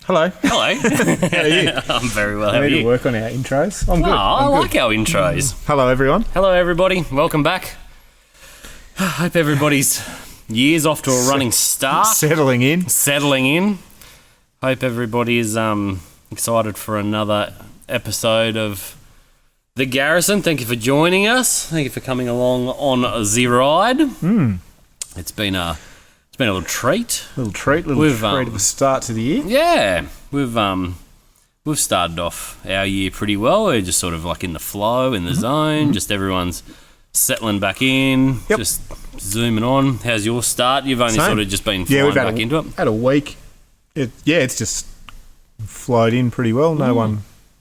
Hello. Hello. How are you? I'm very well. How We are need to you? work on our intros. I'm good. I I'm good. like our intros. Hello, everyone. Hello, everybody. Welcome back. Hope everybody's year's off to a running start. Settling in. Settling in. Hope everybody is excited for another episode of the Garrison. Thank you for joining us. Thank you for coming along on the ride. It's been a little treat. Little treat of a start to the year. Yeah, we've started off our year pretty well. We're just sort of like in the flow, in the zone. Just everyone's settling back in. Yep. Just zooming on. How's your start? You've only sort of just been flying back into it. Had a week. It's just flowed in pretty well.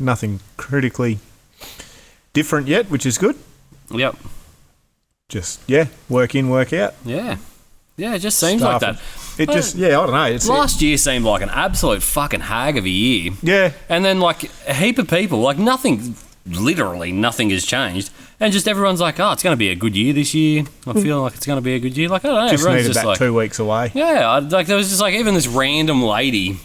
Nothing critically different yet, which is good. Yep. Just work in, work out. Yeah, it just seems like that. I don't know. Last year seemed like an absolute fucking hag of a year. Yeah. And then like a heap of people, like literally nothing has changed. And just everyone's like, oh, it's going to be a good year this year. I feel like it's going to be a good year. Like, I don't know. Just everyone's needed just that like 2 weeks away. Yeah, there was just like even this random lady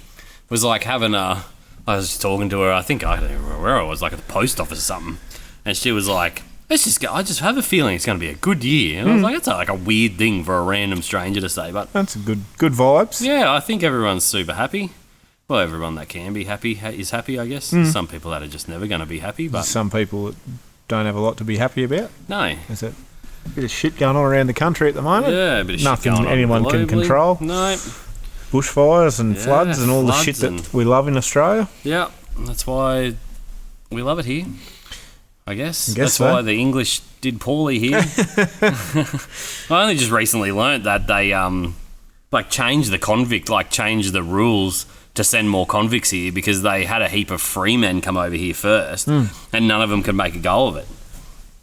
was like having I was just talking to her. I think I don't remember where I was, like at the post office or something, and she was like, I just have a feeling it's going to be a good year. And I was like, that's like a weird thing for a random stranger to say, but That's a good vibes. yeah, I think everyone's super happy. Well, everyone that can be happy is happy, I guess. Some people that are just never going to be happy, but Some people that don't have a lot to be happy about. no. There's a bit of shit going on around the country at the moment. Yeah, a bit of shit Nothing going on anyone can globally. control. No. Bushfires and Yeah, floods and all the floods shit that and- we love in Australia. Yeah, that's why we love it here. I guess that's so. why the English did poorly here. I only just recently learnt that they changed the rules to send more convicts here because they had a heap of free men come over here first, and none of them could make a go of it.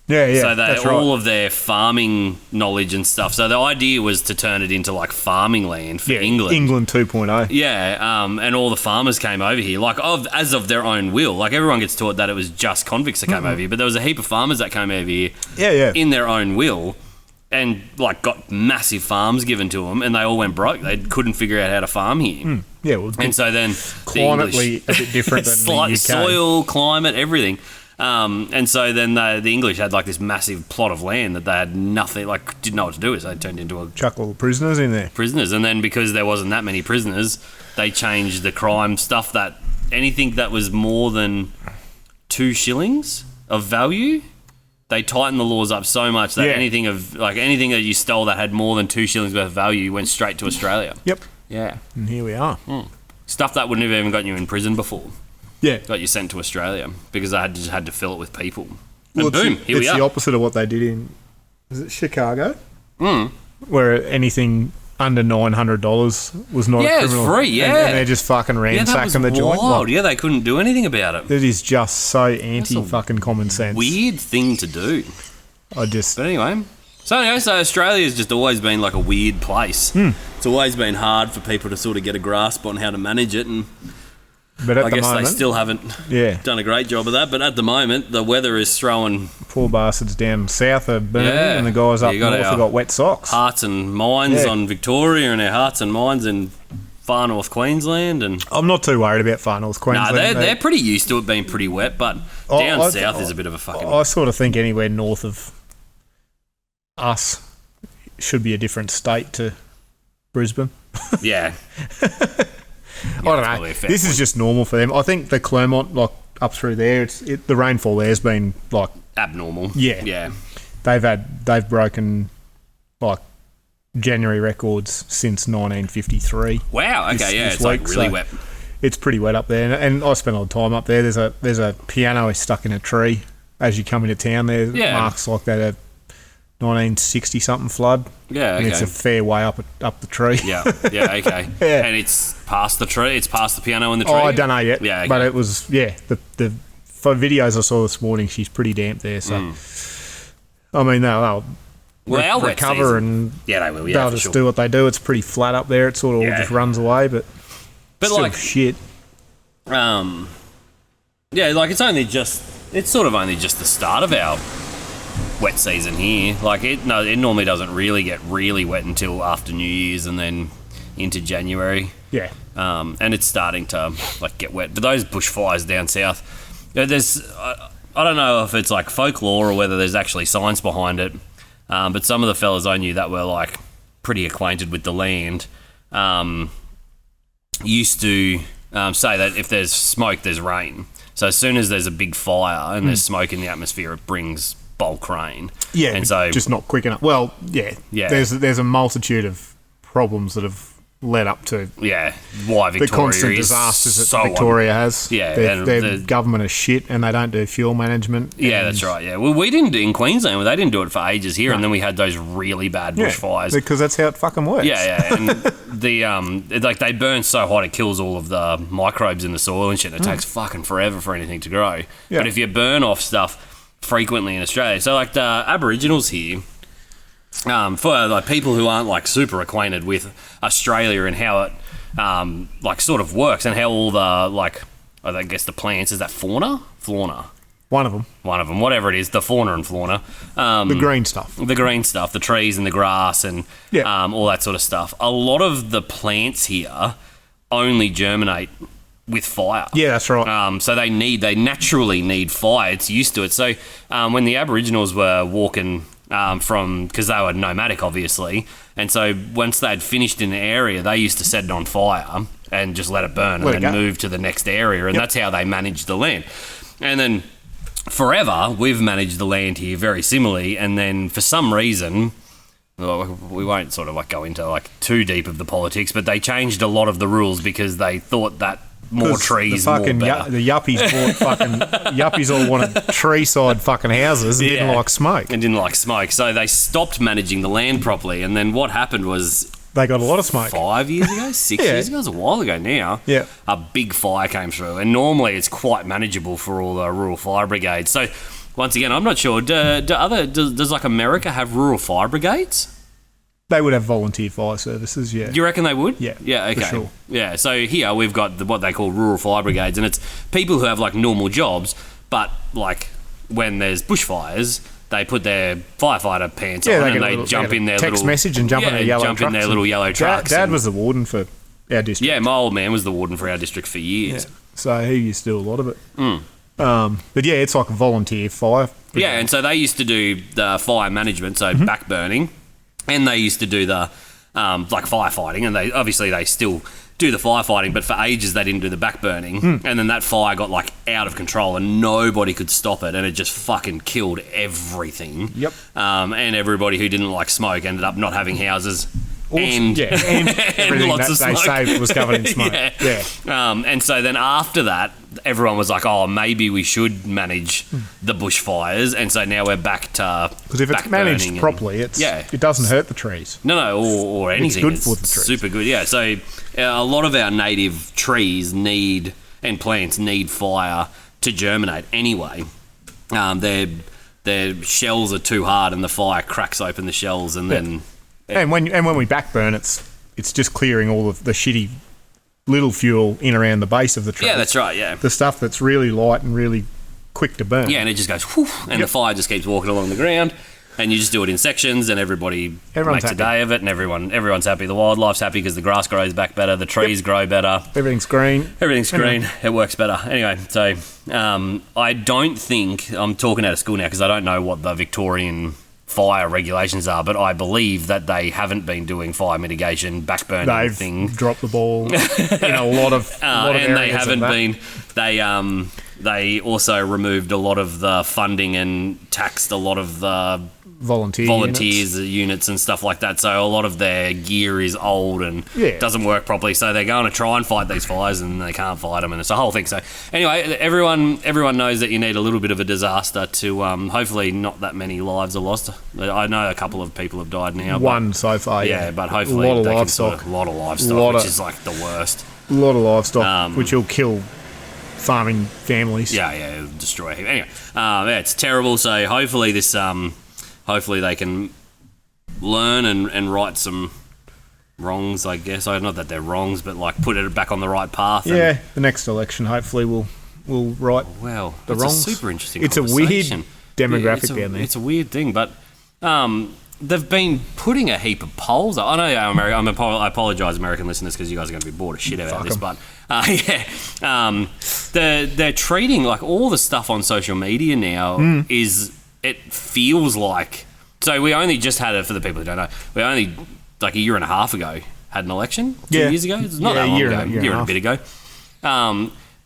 Yeah, So that's all right. of their farming knowledge and stuff. So the idea was to turn it into like farming land for England. England 2.0. Yeah, and all the farmers came over here, as of their own will. Like, everyone gets taught that it was just convicts that came over here, but there was a heap of farmers that came over here in their own will and, like, got massive farms given to them, and they all went broke. They couldn't figure out how to farm here. Yeah, well, And so then climately a bit different than the UK. soil, climate, everything. And so then the English had, like, this massive plot of land that they had nothing, like, didn't know what to do with, so they turned into a Chuck all the prisoners in there. prisoners, and then because there wasn't that many prisoners, they changed the crime stuff that anything that was more than 2 shillings of value, they tightened the laws up so much that anything that you stole that had more than 2 shillings worth of value went straight to Australia. Yep. Yeah, And here we are. stuff that wouldn't have even gotten you in prison before Yeah. got you sent to Australia because they just had to fill it with people. Well, And boom, here we it's are. the opposite of what they did in, is it Chicago? Where anything under $900 was not a Yeah, it's criminal. free, yeah. And they're just fucking Yeah, that was ransacking the joint. wild. Like, Yeah, they couldn't do anything about it. that is just so anti-fucking common sense. Weird thing to do. But anyway, so Australia's just always been like a weird place. It's always been hard for people to sort of get a grasp on how to manage it, and at I the guess moment, they still haven't done a great job of that. But at the moment, the weather is throwing poor bastards down south are burning, Yeah. and the guys up You got north our have got wet socks. hearts and minds Yeah. on Victoria and our hearts and minds in far north Queensland. And I'm not too worried about far north Queensland. they're pretty used to it being pretty wet, but down south is a bit of a fucking... I sort of think anywhere north of us should be a different state to Brisbane. Yeah. I don't know. This is just normal for them. I think the Clermont, like up through there, the rainfall there's been like abnormal. Yeah. They've broken like January records since 1953. Wow. Okay. This It's like week, really so wet. It's pretty wet up there, and I spent a lot of time up there. There's a piano stuck in a tree as you come into town. There marks like that a 1960 something flood. Yeah. And Okay. it's a fair way up the tree. Yeah. Okay. Yeah. And it's past the tree. It's past the piano in the tree. Oh, I don't know yet. Yeah, okay. But it was the for videos I saw this morning, she's pretty damp there. So I mean, they'll Well, our wet recover season- and Yeah, they will. Yeah, they'll for just sure. do what they do. It's pretty flat up there. It sort of all just runs away, but But still like, shit. yeah, like it's sort of only just the start of our wet season here. Like it normally doesn't really get really wet until after New Year's, and then into January. Yeah. And it's starting to like get wet. But those bushfires down south, there's I don't know if it's like folklore or whether there's actually science behind it. But some of the fellas I knew that were like pretty acquainted with the land used to say that if there's smoke, there's rain. So as soon as there's a big fire and there's smoke in the atmosphere, it brings bulk rain. Yeah, and so just not quick enough. Well, yeah. There's a multitude of problems that have led up to why Victoria the constant is disasters so that Victoria has. Yeah, their government is shit and they don't do fuel management. Yeah, that's right. Yeah, well, we didn't in Queensland. They didn't do it for ages here, and then we had those really bad bushfires because that's how it fucking works. Yeah, and like they burn so hot it kills all of the microbes in the soil and shit. It takes fucking forever for anything to grow. Yeah. But if you burn off stuff frequently in Australia, so like the Aboriginals here. For like people who aren't like super acquainted with Australia and how it like sort of works and how all the like I guess the plants is that fauna one of them whatever it is, the fauna and flora, the green stuff, the trees and the grass and all that sort of stuff. A lot of the plants here only germinate with fire. Yeah, that's right. So they naturally need fire. It's used to it. So when the Aboriginals were walking because they were nomadic, obviously, and so once they'd finished in the area, they used to set it on fire and just let it burn and then move to the next area, and that's how they managed the land. And then forever, we've managed the land here very similarly, and then for some reason, we won't sort of like go into like too deep of the politics, but they changed a lot of the rules because they thought that more trees, the fucking more better. The yuppies bought fucking yuppies all wanted tree-side fucking houses and didn't like smoke. So they stopped managing the land properly, and then what happened was they got a lot of smoke. 5 years ago, 6 years ago, it was a while ago now. Yeah, a big fire came through, and normally it's quite manageable for all the rural fire brigades. So once again, I'm not sure. Does like America have rural fire brigades? They would have volunteer fire services, yeah. Do you reckon they would? Yeah. Yeah, okay. For sure. Yeah, so here we've got what they call rural fire brigades, and it's people who have like normal jobs, but like when there's bushfires, they put their firefighter pants on and they jump in their text message and jump in their yellow trucks. In their little yellow trucks. Dad was the warden for our district. Yeah, my old man was the warden for our district for years. Yeah. So he used to do a lot of it. But yeah, it's like a volunteer fire brigade. Yeah, and so they used to do the fire management, so back burning. And they used to do the like firefighting, and they still do the firefighting, but for ages they didn't do the back burning, and then that fire got like out of control and nobody could stop it, and it just fucking killed everything. Yep. And everybody who didn't like smoke ended up not having houses. And everything lots that of they smoke. saved was covered in smoke. And so then after that, everyone was like, "Oh, maybe we should manage the bushfires." And so now we're back to because if it's managed properly, it doesn't hurt the trees. No, or anything. It's good for the trees. Super good. Yeah. So a lot of our native trees and plants need fire to germinate anyway. Their shells are too hard, and the fire cracks open the shells, and then. And when we backburn, it's just clearing all of the shitty little fuel in around the base of the tree. Yeah, that's right, yeah. The stuff that's really light and really quick to burn. Yeah, and it just goes whoosh, and the fire just keeps walking along the ground, and you just do it in sections, and everyone makes happy. A day of it, and everyone's happy. The wildlife's happy because the grass grows back better, the trees grow better. Everything's green. It works better. Anyway, so I don't think, I'm talking out of school now because I don't know what the Victorian fire regulations are, but I believe that they haven't been doing fire mitigation, backburning thing. They've dropped the ball in a lot of and they haven't been. They also removed a lot of the funding and taxed a lot of the volunteers units and stuff like that. So a lot of their gear is old and doesn't work properly. So they're going to try and fight these fires and they can't fight them, and it's a whole thing. So anyway, everyone knows that you need a little bit of a disaster to hopefully not that many lives are lost. I know a couple of people have died now. One so far. Yeah, but hopefully a lot of livestock, which is like the worst. A lot of livestock, which will kill farming families. Yeah, it'll destroy him. Anyway, it's terrible. So hopefully this. Hopefully they can learn and right some wrongs, I guess. Not that they're wrongs, but like put it back on the right path. Yeah, the next election hopefully will right the wrongs. A super interesting It's a weird demographic down there. It's a weird thing, but they've been putting a heap of polls up. I know I apologise, American listeners, because you guys are going to be bored of shit about this, but they're treating like all the stuff on social media now it feels like. So we only just had it, for the people who don't know, we only like a year and a half ago had an election. 2 years ago. It's not that long ago. A year and a bit ago.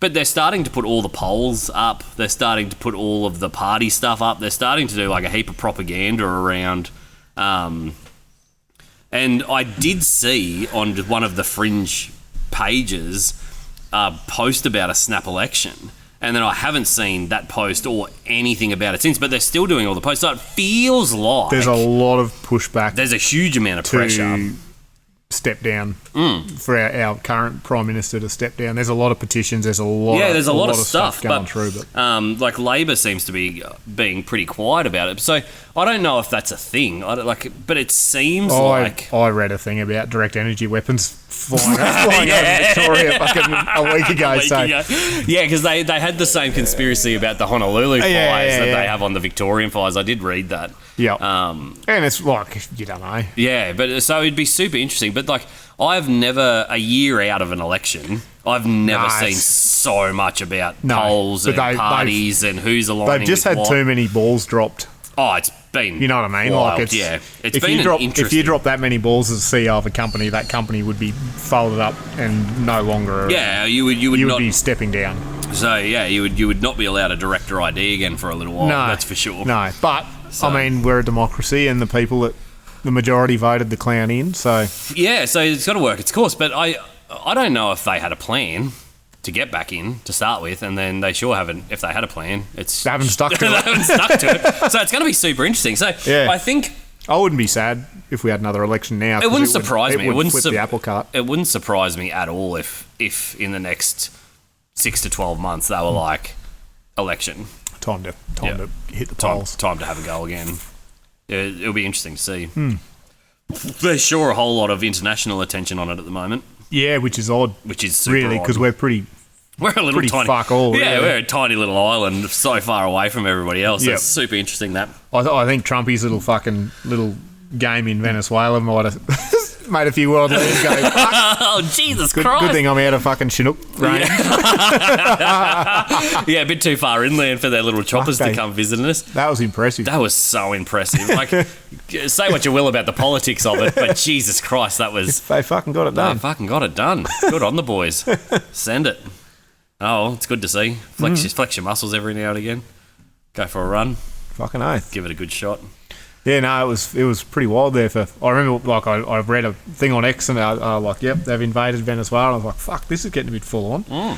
But they're starting to put all the polls up. They're starting to put all of the party stuff up. They're starting to do like a heap of propaganda around. And I did see on one of the Fringe pages a post about a snap election. And then I haven't seen that post or anything about it since, but they're still doing all the posts. So it feels like there's a lot of pushback. There's a huge amount of pressure. Step down for our current Prime Minister to step down. There's a lot of petitions. There's a lot of stuff going through. But like Labor seems to be being pretty quiet about it. So I don't know if that's a thing. But it seems like I read a thing about direct energy weapons flying over Victoria fucking a week ago. Yeah, because they had the same conspiracy about the Honolulu fires that they have on the Victorian fires. I did read that. Yeah. And it's like, you don't know. Yeah, but so it'd be super interesting. But like, I've never, a year out of an election, I've never seen so much about polls and parties and who's aligning. They've just had too many balls dropped. Oh, it's been, you know what I mean? Wild. Like it's been interesting. If you drop that many balls as CEO of a company, that company would be folded up and no longer. Yeah, you would not be stepping down. So yeah, you would not be allowed a director ID again for a little while. No, that's for sure. No, but I mean, we're a democracy, and the people that the majority voted the clown in. So yeah, so it's got to work its course. But I don't know if they had a plan to get back in to start with, and then they sure haven't. If they had a plan, they haven't stuck to it. So it's going to be super interesting. So yeah. I think I wouldn't be sad if we had another election now. It wouldn't surprise me. It wouldn't flip the apple cart. It wouldn't surprise me at all if in the next 6 to 12 months they were like election time to hit the polls. Time to have a go again. It'll be interesting to see. There's sure a whole lot of international attention on it at the moment. Yeah, which is odd. Which is super really, because we're a little tiny fuck all. Yeah, we're a tiny little island so far away from everybody else. Yep. It's super interesting that. I think Trumpy's little game in Venezuela might have made a few world leaders go, fuck. Oh, Jesus Christ. Good thing I'm out of fucking Chinook range. Yeah, a bit too far inland for their little choppers to come visiting us. That was impressive. That was so impressive. Like, say what you will about the politics of it, but Jesus Christ, that was... They fucking got it done. They fucking got it done. Good on the boys. Send it. Oh, it's good to see. Flex your muscles every now and again. Go for a run. Fucking oath. Give it a good shot. Yeah, no, it was pretty wild there. I remember, like, I read a thing on X and I was like, yep, they've invaded Venezuela. I was like, fuck, this is getting a bit full on.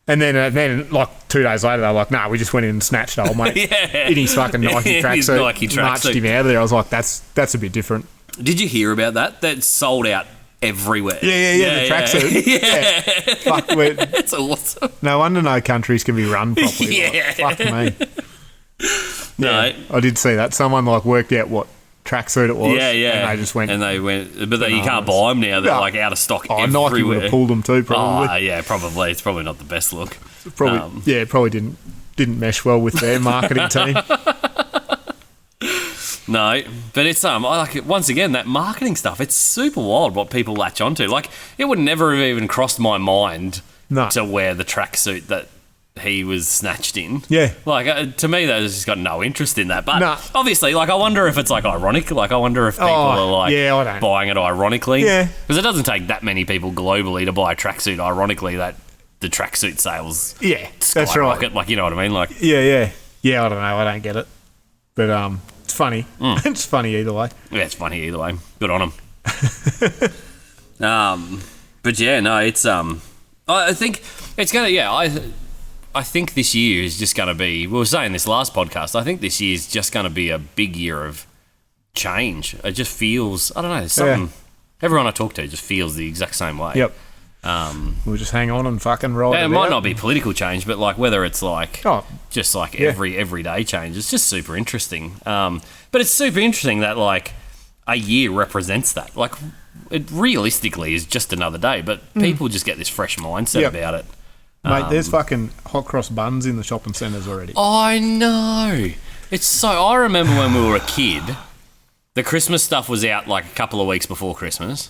And then, like, 2 days later, they were like, nah, we just went in and snatched old mate in his fucking Nike tracksuit, marched him out of there. I was like, that's a bit different. Did you hear about that? That sold out everywhere. Yeah, the tracksuit. Yeah. Fuck, it's awesome. No wonder no countries can be run properly. Yeah. Like, fuck me. No, yeah, I did see that. Someone like worked out what tracksuit it was. Yeah. And they just went. But you can't buy them now. They're like out of stock everywhere. Nike would have pulled them too, probably. Oh, yeah, probably. It's probably not the best look. Probably didn't mesh well with their marketing team. No, but it's I like it. Once again, that marketing stuff. It's super wild what people latch onto. Like, it would never have even crossed my mind to wear the tracksuit that he was snatched in. Yeah. Like, to me, that has just got no interest in that. But obviously, like, I wonder if it's, like, ironic. Like, I wonder if people are, like, buying it ironically. Yeah. Because it doesn't take that many people globally to buy a tracksuit ironically that the tracksuit sales that's right. Like, you know what I mean? Like, Yeah, I don't know. I don't get it. But it's funny. It's funny either way. Yeah, it's funny either way. Good on them. But, yeah, no, it's... I think it's going to... I think this year is just going to be... We were saying this last podcast. I think this year is just going to be a big year of change. It just feels... I don't know. Something... Everyone I talk to just feels the exact same way. Yep. We'll just hang on and fucking roll it might not be political change, but like whether it's like... just like everyday change. It's just super interesting. But it's super interesting that like a year represents that. Like it realistically is just another day, but people just get this fresh mindset about it. Mate, there's fucking hot cross buns in the shopping centres already. I know. It's so... I remember when we were a kid the Christmas stuff was out like a couple of weeks before Christmas.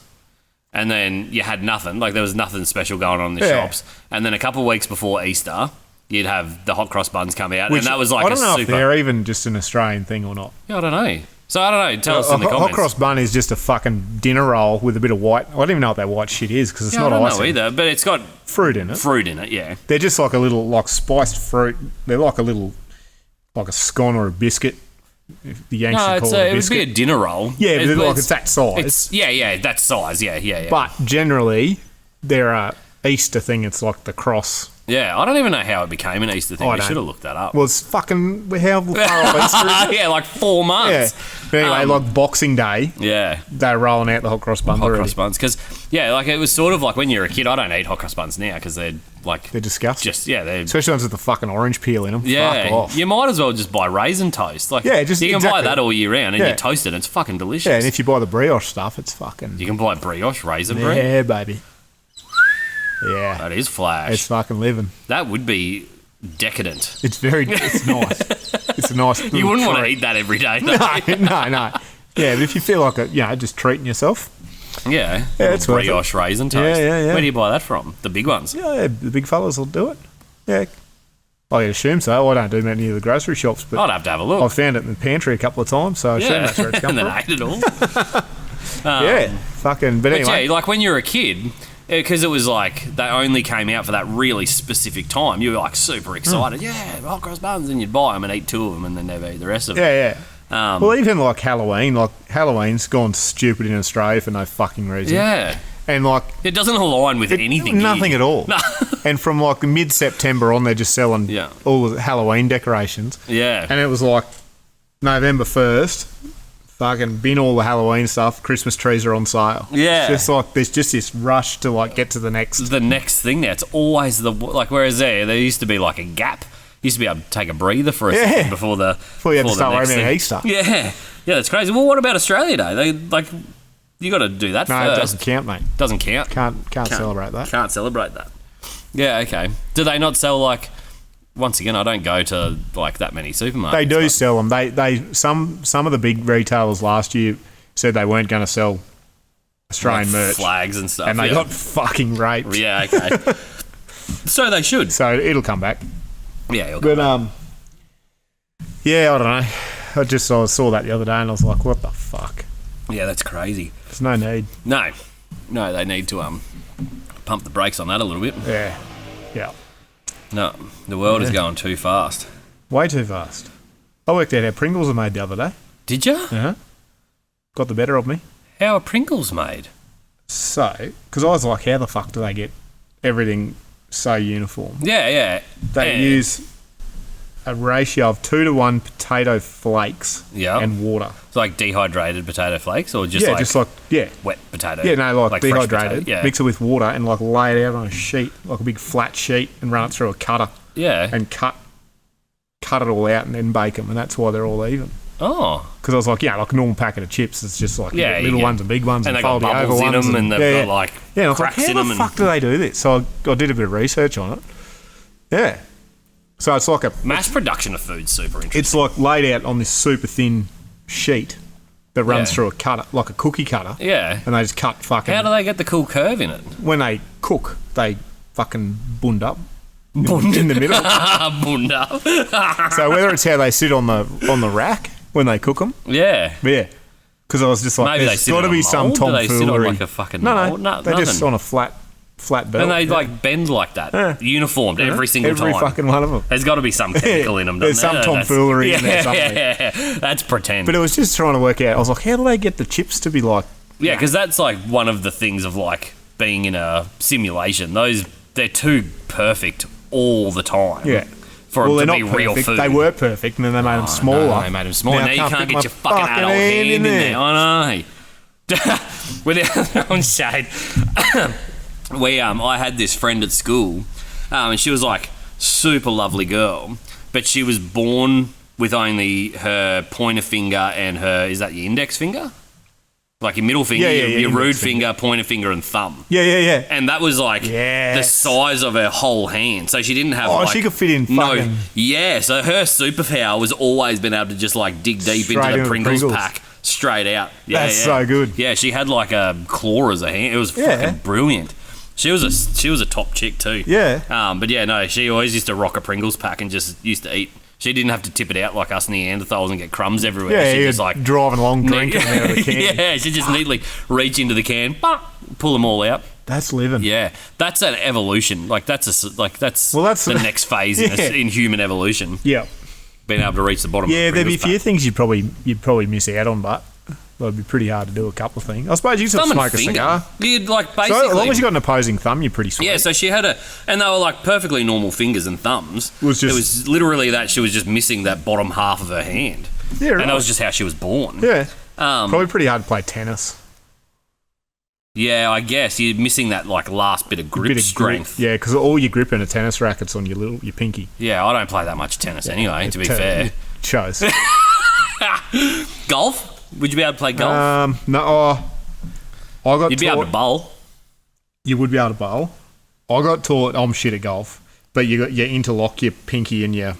And then you had nothing. Like, there was nothing special going on in the shops. And then a couple of weeks before Easter, you'd have the hot cross buns come out. And that was like I don't know if they're even just an Australian thing or not. Yeah, I don't know. So, I don't know. Tell us in the comments. Hot cross bun is just a fucking dinner roll with a bit of white. I don't even know what that white shit is because it's not icing. I don't know either, but it's got... Fruit in it. Fruit in it, yeah. They're just like a little, like, spiced fruit. They're like a little, like a scone or a biscuit. If the Yanks call it a biscuit. It would be a dinner roll. Yeah, but it's that size. That size. Yeah. But generally, they're a Easter thing. It's like the cross. Yeah, I don't even know how it became an Easter thing. We should have looked that up. Well, it's fucking how far off Easter is it? Yeah, like 4 months. Yeah. But anyway, like Boxing Day. Yeah. They're rolling out the hot cross buns already. Hot cross buns. Because, like it was sort of like when you're a kid, I don't eat hot cross buns now because they're like... They're disgusting. They're... Especially ones with the fucking orange peel in them. Yeah. Fuck off. You might as well just buy raisin toast. Like, you can buy that all year round and you toast it and it's fucking delicious. Yeah, and if you buy the brioche stuff, it's fucking... You can buy brioche raisin bread. Yeah, baby. Yeah. That is flash. It's fucking living. That would be decadent. It's nice. It's a nice You wouldn't want to eat that every day, though. No. Yeah, but if you feel like just treating yourself. Yeah. It's brioche raisin toast. Yeah. Where do you buy that from? The big ones? Yeah, the big fellas will do it. Yeah. I assume so. I don't do many of the grocery shops, but I'd have to have a look. I've found it in the pantry a couple of times, so I assume that's where it's come and from. then ate it all. But anyway. Yeah, like when you're a kid... Because it was like they only came out for that really specific time. You were like super excited. Yeah, hot cross buns, and you'd buy them and eat 2 of them and then never eat the rest of them. Yeah. Well, even like Halloween's gone stupid in Australia for no fucking reason. Yeah. And like it doesn't align with anything. Nothing at all. No. And from like mid-September on, they're just selling all the Halloween decorations. Yeah. And it was like November 1st. Fucking bin all the Halloween stuff. Christmas trees are on sale. Yeah. It's just like there's just this rush to like get to the next thing now. It's always whereas there used to be like a gap. You used to be able to take a breather for a second before you had to start worrying about Easter. Yeah, that's crazy. Well, what about Australia Day? You got to do that first. No, it doesn't count, mate. Doesn't count. Can't celebrate that. Can't celebrate that. Yeah, okay. Do they not sell like? Once again, I don't go to like that many supermarkets. They do sell them. Some of the big retailers last year said they weren't going to sell Australian merch, flags and stuff, and they got fucking raped. Yeah, okay. So they should. So it'll come back. Yeah, it'll come back. Yeah, I don't know. I saw that the other day, and I was like, what the fuck? Yeah, that's crazy. There's no need. No, they need to pump the brakes on that a little bit. Yeah. No, the world is going too fast. Way too fast. I worked out how Pringles are made the other day. Did you? Uh-huh. Got the better of me. How are Pringles made? So, because I was like, how the fuck do they get everything so uniform? Yeah. They use a ratio of 2-to-1 potato flakes and water. It's like dehydrated potato flakes or just wet potato? Yeah, no, like dehydrated. Mix it with water and like lay it out on a sheet, like a big flat sheet, and run it through a cutter. Yeah. And cut it all out and then bake them, and that's why they're all even. Oh. Because I was like, like a normal packet of chips, it's just like little ones and big ones and they got bubbles in them and they've got like cracks in them. How the fuck do they do this? So I did a bit of research on it. Yeah. So it's like a... Mass production of food's super interesting. It's like laid out on this super thin sheet that runs through a cutter, like a cookie cutter. Yeah. And they just cut fucking... How do they get the cool curve in it? When they cook, they fucking bund up. In the middle. Bund up. So whether it's how they sit on the rack when they cook them. Yeah. Yeah. Because I was just like, maybe there's got to be some tomfoolery. Do they sit on like a fucking mold? No, they're just on a flat belt. And they like bend like that, uniformed every single time. Every fucking one of them. There's got to be some chemical in them, doesn't there? There's some tomfoolery in there somewhere. Yeah, that's pretend. But it was just trying to work out. I was like, how do they get the chips to be like... Yeah, because that's like one of the things of like being in a simulation. They're too perfect all the time. Yeah. For them to be real food. They were perfect, and then they made them smaller. No, they made them smaller. Now you can't get your fucking adult hand in there. I know. Without throwing shade. I had this friend at school, and she was like super lovely girl, but she was born with only her pointer finger and her, is that your index finger? Like your middle finger, your rude finger, pointer finger, and thumb. Yeah. And that was like the size of her whole hand. So she didn't have she could fit in fucking... Yeah, so her superpower was always been able to just like dig deep into the Pringles pack, straight out. Yeah, That's so good. Yeah, she had like a claw as a hand. It was fucking brilliant. She was a top chick too. Yeah. But yeah, no, she always used to rock a Pringles pack and just used to eat. She didn't have to tip it out like us Neanderthals and get crumbs everywhere. Yeah, she you're just like driving along, drinking out of the can. Yeah, she just neatly reach into the can, pull them all out. That's living. Yeah, that's an evolution. That's the next phase in human evolution. Yeah. Being able to reach the bottom. Yeah, of there'd be a few things you'd probably miss out on, but it'd be pretty hard to do a couple of things. I suppose you could smoke a cigar. You'd like basically. So as long as you got an opposing thumb, you're pretty sweet. Yeah, so she had and they were like perfectly normal fingers and thumbs. It was literally that she was just missing that bottom half of her hand. Yeah, right. And that was just how she was born. Yeah. Probably pretty hard to play tennis. Yeah, I guess you're missing that like last bit of grip strength. Yeah, because all your grip in a tennis racket's on your pinky. Yeah, I don't play that much tennis anyway. To be fair, it shows. Golf? Would you be able to play golf? No. You'd be able to bowl. You would be able to bowl. I got taught. I'm shit at golf, but you interlock your pinky and your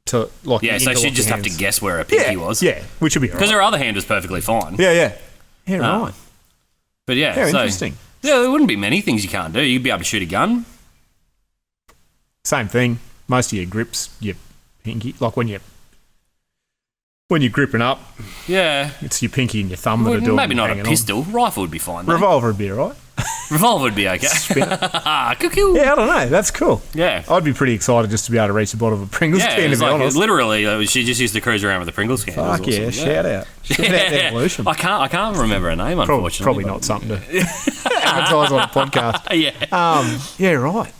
so she'd just have to guess where her pinky was. Yeah, which would be because her other hand was perfectly fine. Yeah, right. But yeah, so interesting. Yeah, there wouldn't be many things you can't do. You'd be able to shoot a gun. Same thing. Most of your grips, your pinky, like when you're gripping up. Yeah, it's your pinky and your thumb that are doing. Maybe not a pistol. Rifle would be fine. Though. Revolver would be alright. Revolver would be okay. Cuckoo. Yeah, I don't know. That's cool. Yeah, I'd be pretty excited just to be able to reach the bottom of a Pringles can. To be honest, literally, she just used to cruise around with a Pringles can. Fuck yeah! Shout out the evolution. I can't remember her name. Unfortunately, probably not something to advertise on a podcast. Yeah, right.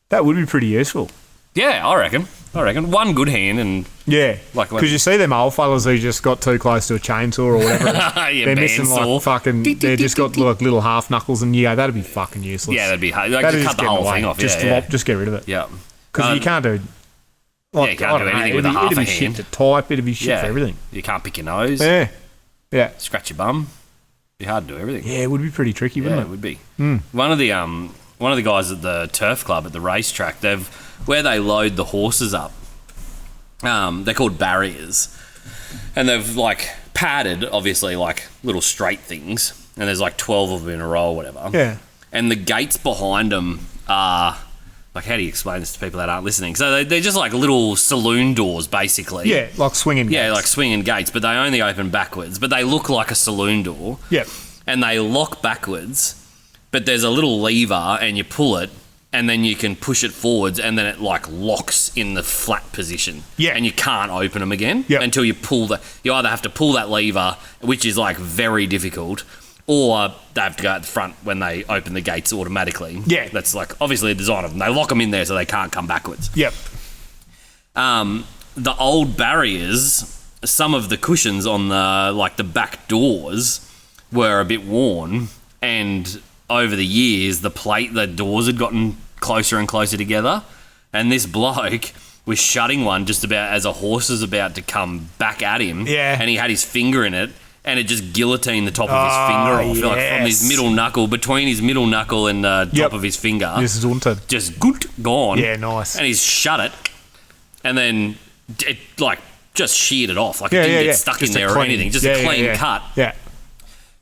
That would be pretty useful. Yeah, I reckon. One good hand and because you see them old fellas who just got too close to a chainsaw or whatever. They're missing like fucking. They just got like little half knuckles and that'd be fucking useless. Yeah, that'd be hard. Like, just cut the whole thing off. Just get rid of it. Yeah, because you can't do. Like, you can't do anything with a half a hand. It'd be shit to type. It'd be shit for everything. You can't pick your nose. Yeah. Scratch your bum. It'd be hard to do everything. Yeah, it would be pretty tricky, wouldn't it? It would be. One of the guys at the turf club at the racetrack, where they load the horses up. They're called barriers, and they've like padded, obviously, like little straight things, and there's like 12 of them in a row or whatever. Yeah. And the gates behind them are like, how do you explain this to people that aren't listening? So they're just like little saloon doors, basically. Yeah, like swinging gates. Yeah, like swinging gates, but they only open backwards, but they look like a saloon door. Yeah. And they lock backwards, but there's a little lever, and you pull it. And then you can push it forwards, and then it like locks in the flat position. Yeah. And you can't open them again until you pull you either have to pull that lever, which is like very difficult, or they have to go out the front when they open the gates automatically. Yeah. That's like obviously a design of them. They lock them in there so they can't come backwards. Yep. The old barriers, some of the cushions on the back doors were a bit worn, and over the years the doors had gotten closer and closer together, and this bloke was shutting one just about as a horse was about to come back at him, and he had his finger in it, and it just guillotined the top of his finger off, like from his middle knuckle, between his middle knuckle and the top of his finger. This is haunted. Just gone. Yeah, nice. And he's shut it, and then it like just sheared it off, like it didn't get stuck just in there or anything, just a clean cut. Yeah.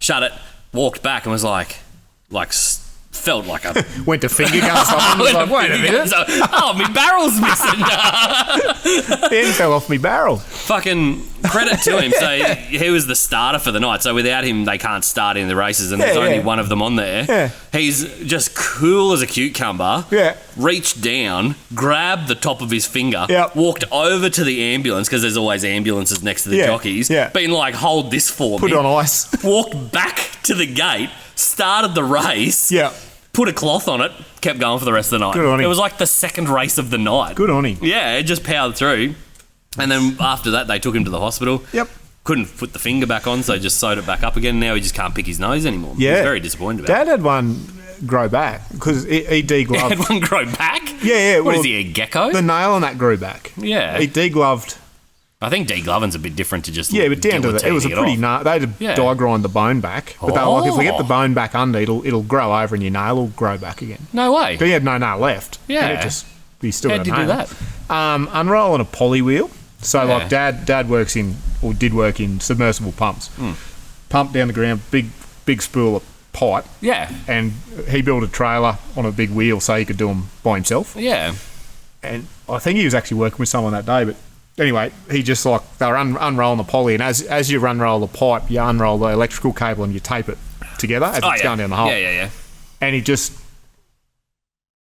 Shut it, walked back, and was like felt like a went to finger gun something. Was like, wait a minute. My barrel's missing. Then fell off my barrel. Fucking credit to him. So he was the starter for the night. So without him, they can't start in the races, and there's only one of them on there. Yeah. He's just cool as a cucumber. Yeah. Reached down, grabbed the top of his finger, walked over to the ambulance, because there's always ambulances next to the jockeys. Yeah. Been like, hold this for me. Put it on ice. Walked back to the gate. Started the race, put a cloth on it, kept going for the rest of the night. Good on him. It was like the second race of the night. Good on him. Yeah, it just powered through. And then after that, they took him to the hospital. Yep. Couldn't put the finger back on, so just sewed it back up again. Now he just can't pick his nose anymore. Yeah. He was very disappointed about Dad had one grow back, because he degloved. He had one grow back? Yeah. What is he, a gecko? The nail on that grew back. Yeah. He degloved. I think degloving's a bit different to just but down to it was a pretty they had to die grind the bone back. But they were like, if we get the bone back under, it'll grow over and your nail will grow back again. No way. But he had no nail left. Yeah. And he still How'd got a you nail. do that? Unroll on a poly wheel. So like dad works in, or did work in, submersible pumps. Pump down the ground, big spool of pipe. Yeah. And he built a trailer on a big wheel so he could do them by himself. Yeah. And I think he was actually working with someone that day, but anyway, he just like, they were unrolling the poly, and as you unroll the pipe, you unroll the electrical cable and you tape it together as it's going down the hole. Yeah. And he just,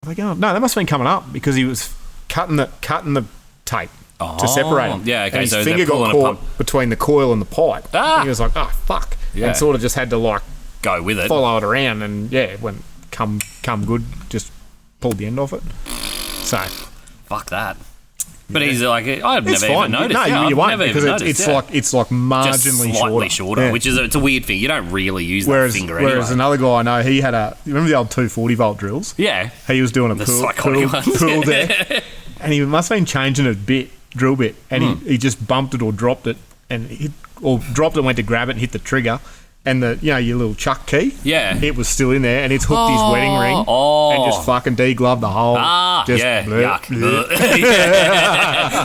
no, that must have been coming up because he was cutting the tape to separate them. Yeah, okay. And his so finger got caught between the coil and the pipe. And he was like, oh, fuck. Yeah. And sort of just had to like go with it, follow it around, and when come good, just pulled the end off it. So fuck that. But he's like, I've never even noticed. No, you won't, because it's like marginally just shorter, which is it's a weird thing. You don't really use that finger anyway. Whereas another guy I know, he had you remember the old 240 volt drills? Yeah. He was doing a pool there, and he must have been changing a drill bit, and he just bumped it or dropped it, or dropped it and went to grab it and hit the trigger. And your little chuck key, it was still in there, and it's hooked his wedding ring and just fucking degloved the hole. Yuck.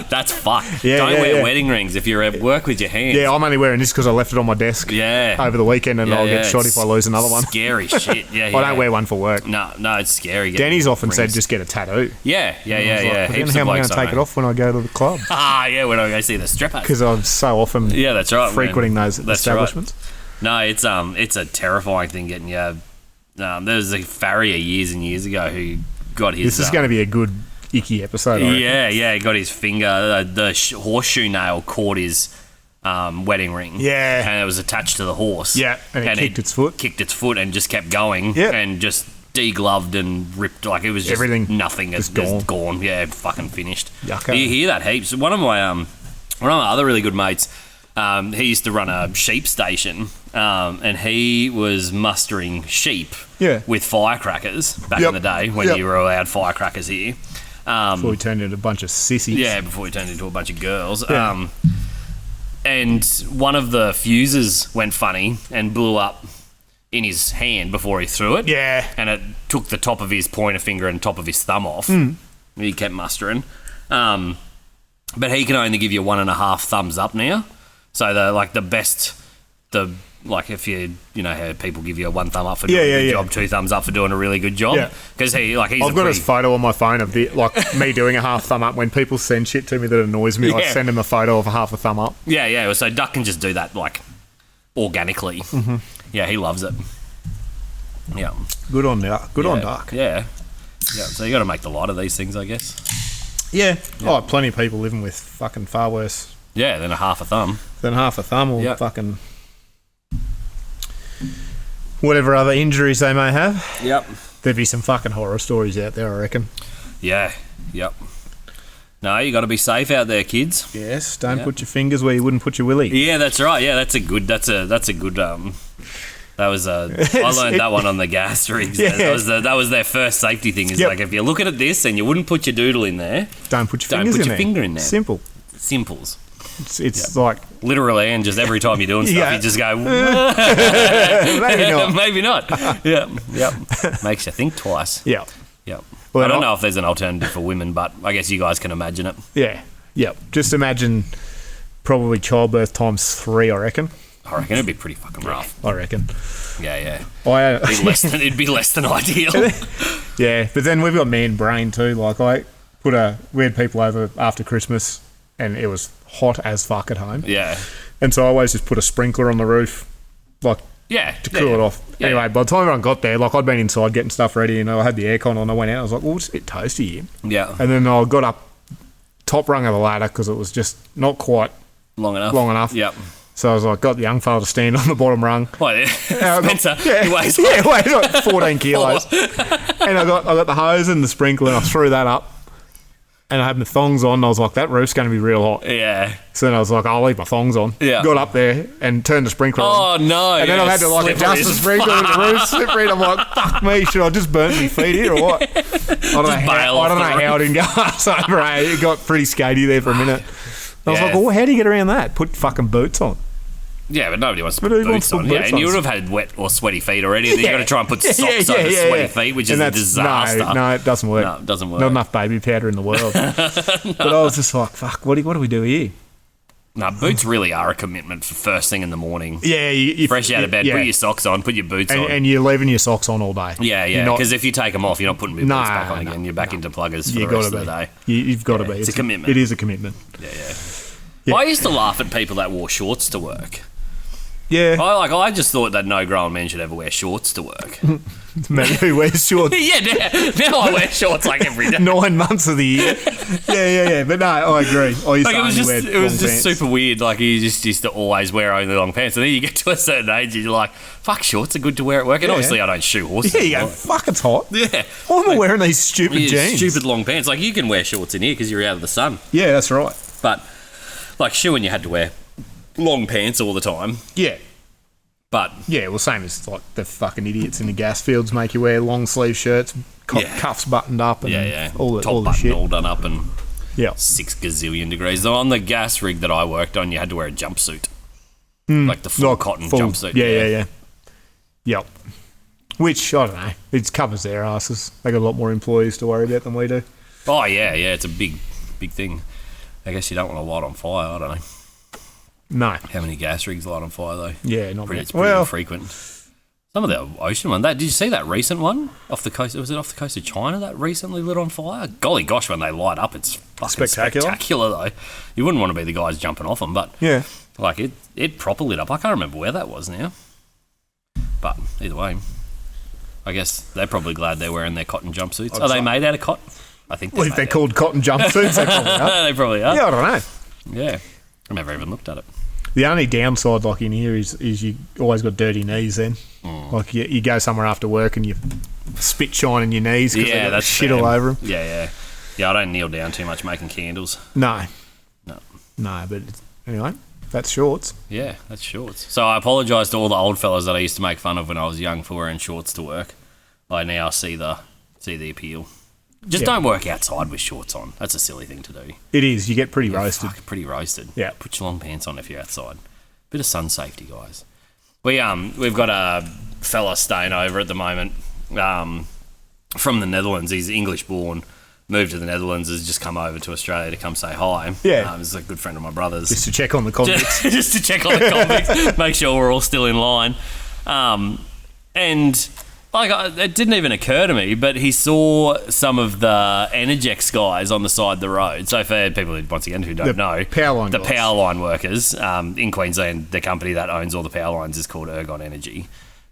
That's fucked. Don't wear wedding rings if you work with your hands. Yeah, I'm only wearing this because I left it on my desk over the weekend, and I'll get shot if I lose another one. Scary shit. Yeah, I don't wear one for work. No, it's scary. Danny's often said just get a tattoo. Yeah. How am I going to take it off when I go to the club? When I go see the strippers. Because I'm so often that's right, frequenting those establishments. Right. No, it's a terrifying thing getting you. There was a farrier years and years ago who got his. This is going to be a good icky episode. He got his finger, the horseshoe nail caught his wedding ring. Yeah, and it was attached to the horse. Yeah, and it kicked its foot, and just kept going. Yeah, and just degloved and ripped, like it was just everything. Nothing. It's gone. Yeah, fucking finished. Yucca. You hear that heaps. One of my other really good mates. He used to run a sheep station, and he was mustering sheep with firecrackers back in the day when you were allowed firecrackers here. Before we turned into a bunch of sissies. Yeah, before we turned into a bunch of girls. Yeah. And one of the fuses went funny and blew up in his hand before he threw it. Yeah. And it took the top of his pointer finger and top of his thumb off. He kept mustering. But he can only give you 1.5 thumbs up now. So if you how people give you a 1 thumb up for doing a good job, 2 thumbs up for doing a really good job. Because he's I've got his photo on my phone of me doing a half thumb up. When people send shit to me that annoys me, I send them a photo of a half a thumb up. Yeah. So Duck can just do that organically. Mm-hmm. Yeah, he loves it. Yeah. Good on Duck. Yeah. So you got to make the light of these things, I guess. Yeah. Oh, plenty of people living with fucking far worse. Yeah, than a half a thumb. Or fucking whatever other injuries they may have. Yep. There'd be some fucking horror stories out there, I reckon. Yeah. Yep. No, you got to be safe out there, kids. Yes. Don't put your fingers where you wouldn't put your willy. Yeah, that's right. Yeah, that's a good. That was I learned that one on the gas rigs. Yeah. That was their first safety thing. Is like, if you're looking at this and you wouldn't put your doodle in there, don't put your finger in there. Simple. Simples. It's like literally, and just every time you're doing stuff, you just go maybe not. Yep. Makes you think twice. Yep. Well, I don't know if there's an alternative for women, but I guess you guys can imagine it. Yeah. Just imagine probably childbirth times 3. I reckon it'd be pretty fucking rough. I reckon. Yeah. It'd be less than ideal. Yeah, but then we've got man brain too. Like we had people over after Christmas, and it was hot as fuck at home. Yeah. And so I always just put a sprinkler on the roof, to cool it off. Yeah. Anyway, by the time everyone got there, I'd been inside getting stuff ready, and I had the aircon on. I went out. I was like, it's a bit toasty here. Yeah. And then I got up top rung of the ladder because it was just not quite long enough. Yep. So I was like, got the young fella to stand on the bottom rung. What? Spencer? He weighs like 14 kilos. And I got the hose and the sprinkler, and I threw that up. And I had my thongs on, and I was like, that roof's going to be real hot. Yeah. So then I was like, I'll leave my thongs on. Yeah. Got up there and turned the sprinkler on. Oh, no. And then I had to adjust the sprinkler and the roof slippery. And I'm like, fuck me, should I just burn my feet here or what? I don't know how it didn't go over. It got pretty skatey there for a minute. I was like, how do you get around that? Put fucking boots on. Yeah, but nobody wants to But put who wants boots to put on. Yeah, boots and you on? would have had wet or sweaty feet already, and then you've got to try and put socks over sweaty feet, which is And a that's- disaster. No, it doesn't work. No, it doesn't work. Not enough baby powder in the world. But I was just like, fuck, what do we do here? No, boots really are a commitment for first thing in the morning. Yeah, you Fresh out of bed, yeah. put your socks on, put your boots on. And you're leaving your socks on all day. Yeah, You're yeah. not- Because if you take them off, you're not putting your boots No, back on no, again. You're back into pluggers for you the rest gotta of the day. You've got to be. It's a commitment. It is a commitment. Yeah, yeah. Yeah. I used to laugh at people that wore shorts to work. Yeah, I just thought that no grown man should ever wear shorts to work. maybe who wears shorts Yeah, now I wear shorts like every day. 9 months of the year. Yeah. But no, I agree. I used Like to it was only wear it was long just pants. super weird. Like you just used to always wear only long pants, and then you get to a certain age, and you're like, "Fuck, shorts are good to wear at work." And Yeah. obviously, I don't shoe horses. Yeah, you go, anymore. fuck, it's hot. Yeah. Why am I wearing these stupid Yeah, jeans? stupid long pants. Like you can wear shorts in here because you're out of the sun, Yeah, that's right. but like shoeing, you had to wear long pants all the time. Yeah. But Yeah, well, same as like the fucking idiots in the gas fields make you wear long sleeve shirts, Yeah. cuffs buttoned up, and yeah, all the top button shit. all done up and Yeah. 6 gazillion degrees. On the gas rig that I worked on, you had to wear a jumpsuit, like the full Like cotton full- jumpsuit. Yeah. Yep. Which, I don't know, it covers their asses. They got a lot more employees to worry about than we do. Oh yeah, it's a big thing. I guess you don't want to light on fire. I don't know No. how many gas rigs light on fire though. Yeah, not It's bad. pretty Well, infrequent. Some of the ocean one. Did you see that recent one off the coast? Was it off the coast of China that recently lit on fire? Golly gosh, when they light up, it's fucking spectacular though. You wouldn't want to be the guys jumping off them, but yeah. like it proper lit up. I can't remember where that was now. But either way, I guess they're probably glad they're wearing their cotton jumpsuits. Are they made out of cotton? I think. Well, if they're called cotton jumpsuits, they probably are. They probably are. Yeah, I don't know. Yeah. I never even looked at it. The only downside, like in here, is you always got dirty knees. Then, like you go somewhere after work and you spit shine in your knees because Yeah, got that's shit fair. all over them. Yeah. Yeah, I don't kneel down too much making candles. No, No. but anyway, that's shorts. Yeah, that's shorts. So I apologise to all the old fellas that I used to make fun of when I was young for wearing shorts to work. I now see the appeal. Just don't work outside with shorts on. That's a silly thing to do. It is. You get pretty roasted. Fuck, pretty roasted. Yeah. Put your long pants on if you're outside. Bit of sun safety, guys. We've got a fella staying over at the moment from the Netherlands. He's English born. Moved to the Netherlands, has just come over to Australia to come say hi. Yeah. He's a good friend of my brother's. Just to check on the convicts. Just to check on the convicts, make sure we're all still in line. And like, it didn't even occur to me, but he saw some of the Energex guys on the side of the road. So for people who, once again, who don't know, power line workers in Queensland, the company that owns all the power lines is called Ergon Energy.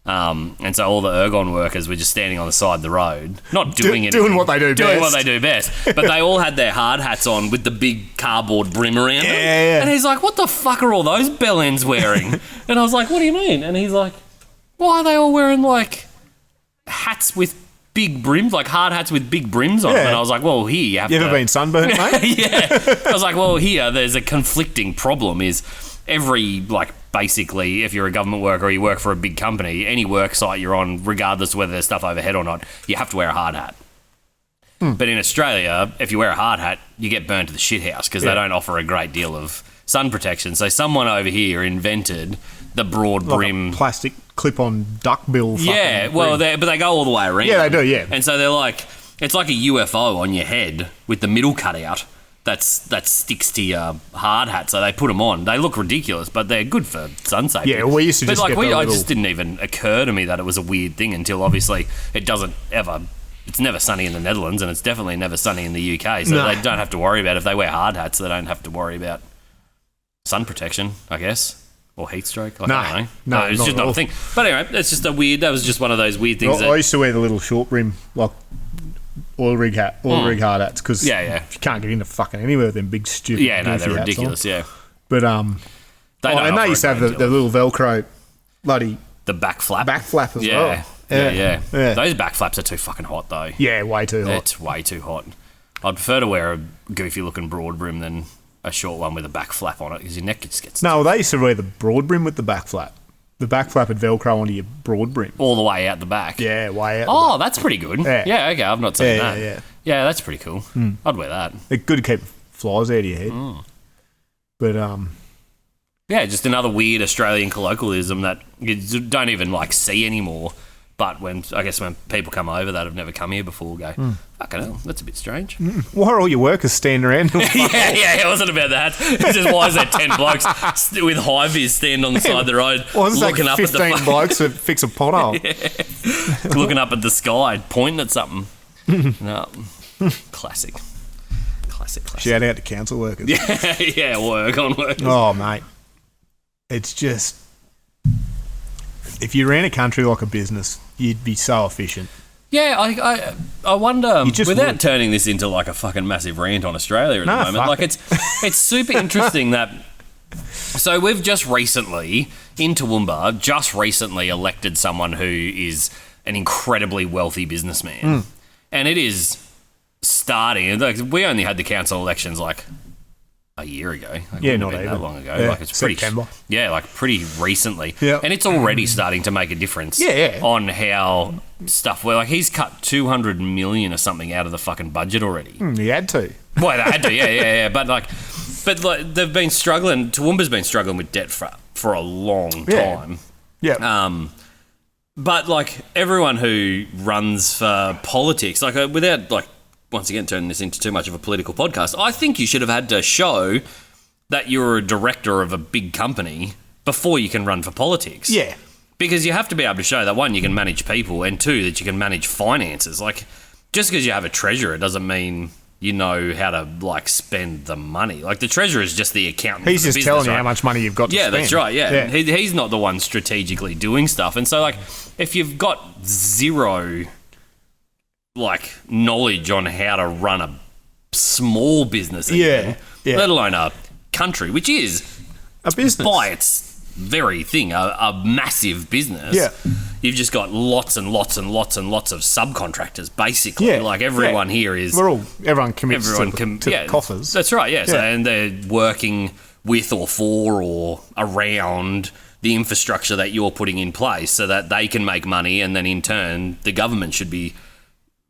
And so all the Ergon workers were just standing on the side of the road, not doing anything. Doing what they do Doing best. what they do best. But they all had their hard hats on with the big cardboard brim around them. Yeah. And he's like, what the fuck are all those bell ends wearing? And I was like, what do you mean? And he's like, why are they all wearing, like, hats with big brims, like hard hats with big brims on them? Yeah. And I was like, well, here you have You to... ever been sunburned, mate? Yeah. I was like, well, here, there's a conflicting problem is every, like, basically, if you're a government worker or you work for a big company, any work site you're on, regardless of whether there's stuff overhead or not, you have to wear a hard hat. But in Australia, if you wear a hard hat, you get burnt to the shithouse because they don't offer a great deal of sun protection. So someone over here invented the broad Like brim... a plastic clip-on duckbill. Yeah, well, brim. but they go all the way around. Yeah, they do, yeah. And so they're like, it's like a UFO on your head with the middle cut out that sticks to your hard hat. So they put them on. They look ridiculous, but they're good for sun safety. Yeah, we used to but just like get the I little- just didn't even occur to me that it was a weird thing until obviously it doesn't ever. It's never sunny in the Netherlands, and it's definitely never sunny in the UK. So No. they don't have to worry about if they wear hard hats. They don't have to worry about sun protection, I guess. Or heat stroke. I don't know. No, it's not just at not all. a thing. But anyway, that's just a weird. That was just one of those weird things. I used to wear the little short brim, like oil rig hard hats, because Yeah. you can't get into fucking anywhere with them big stupid. Yeah, no, goofy they're hats ridiculous. on. Yeah, But don't and they offer used to a have great the deal little Velcro bloody the back flap. back flap as Yeah. well. Yeah. Yeah. Those back flaps are too fucking hot though. Yeah, way too hot. It's way too hot. I'd prefer to wear a goofy looking broad brim than a short one with a back flap on it because your neck just gets No, they used to wear the broad brim with the back flap. The back flap would Velcro onto your broad brim. all the way out the back. Yeah, way out. the Oh, that's pretty good. Yeah. Yeah, okay, I've not seen Yeah, that. yeah. Yeah, that's pretty cool. I'd wear that. They're good to keep flies out of your head. But Yeah, just another weird Australian colloquialism that you don't even like see anymore. But when people come over that have never come here before, go, fucking hell, that's a bit strange. Why are all your workers standing around? It wasn't about that. It's just why is there 10 blokes with high vis stand on the side of the road looking up at the 15 blokes to fix a pothole. looking up at the sky, pointing at something. No, classic. Shout out to council workers. Yeah, work on workers. Oh, mate. It's just... If you ran a country like a business, you'd be so efficient. Yeah, I wonder, without would. turning this into like a fucking massive rant on Australia at the moment, like it's super interesting that... So we've just recently, in Toowoomba, elected someone who is an incredibly wealthy businessman. And it is starting... Like, we only had the council elections like a year ago. Like, not even that long ago. Yeah, like it's September. Pretty recently. Yeah. And it's already starting to make a difference on how stuff... Well, like he's cut 200 million or something out of the fucking budget already. He had to. Well, they had to, yeah. But they've been struggling... Toowoomba's been struggling with debt for a long time. Yeah. But like everyone who runs for politics, like without like once again turning this into too much of a political podcast, I think you should have had to show that you're a director of a big company before you can run for politics. Yeah. Because you have to be able to show that, one, you can manage people, and two, that you can manage finances. Like, just because you have a treasurer doesn't mean you know how to like spend the money. Like the treasurer is just the accountant. He's for the just business, telling you right? how much money you've got to spend. Yeah, that's right. Yeah. He's not the one strategically doing stuff. And so like if you've got zero like knowledge on how to run a small business even, let alone a country, which is a business by its very thing, a massive business. Yeah. You've just got lots and lots and lots and lots of subcontractors, basically. Yeah. Like everyone here is... Everyone commits to the coffers. That's right, yeah. So, and they're working with or for or around the infrastructure that you're putting in place so that they can make money, and then in turn, the government should be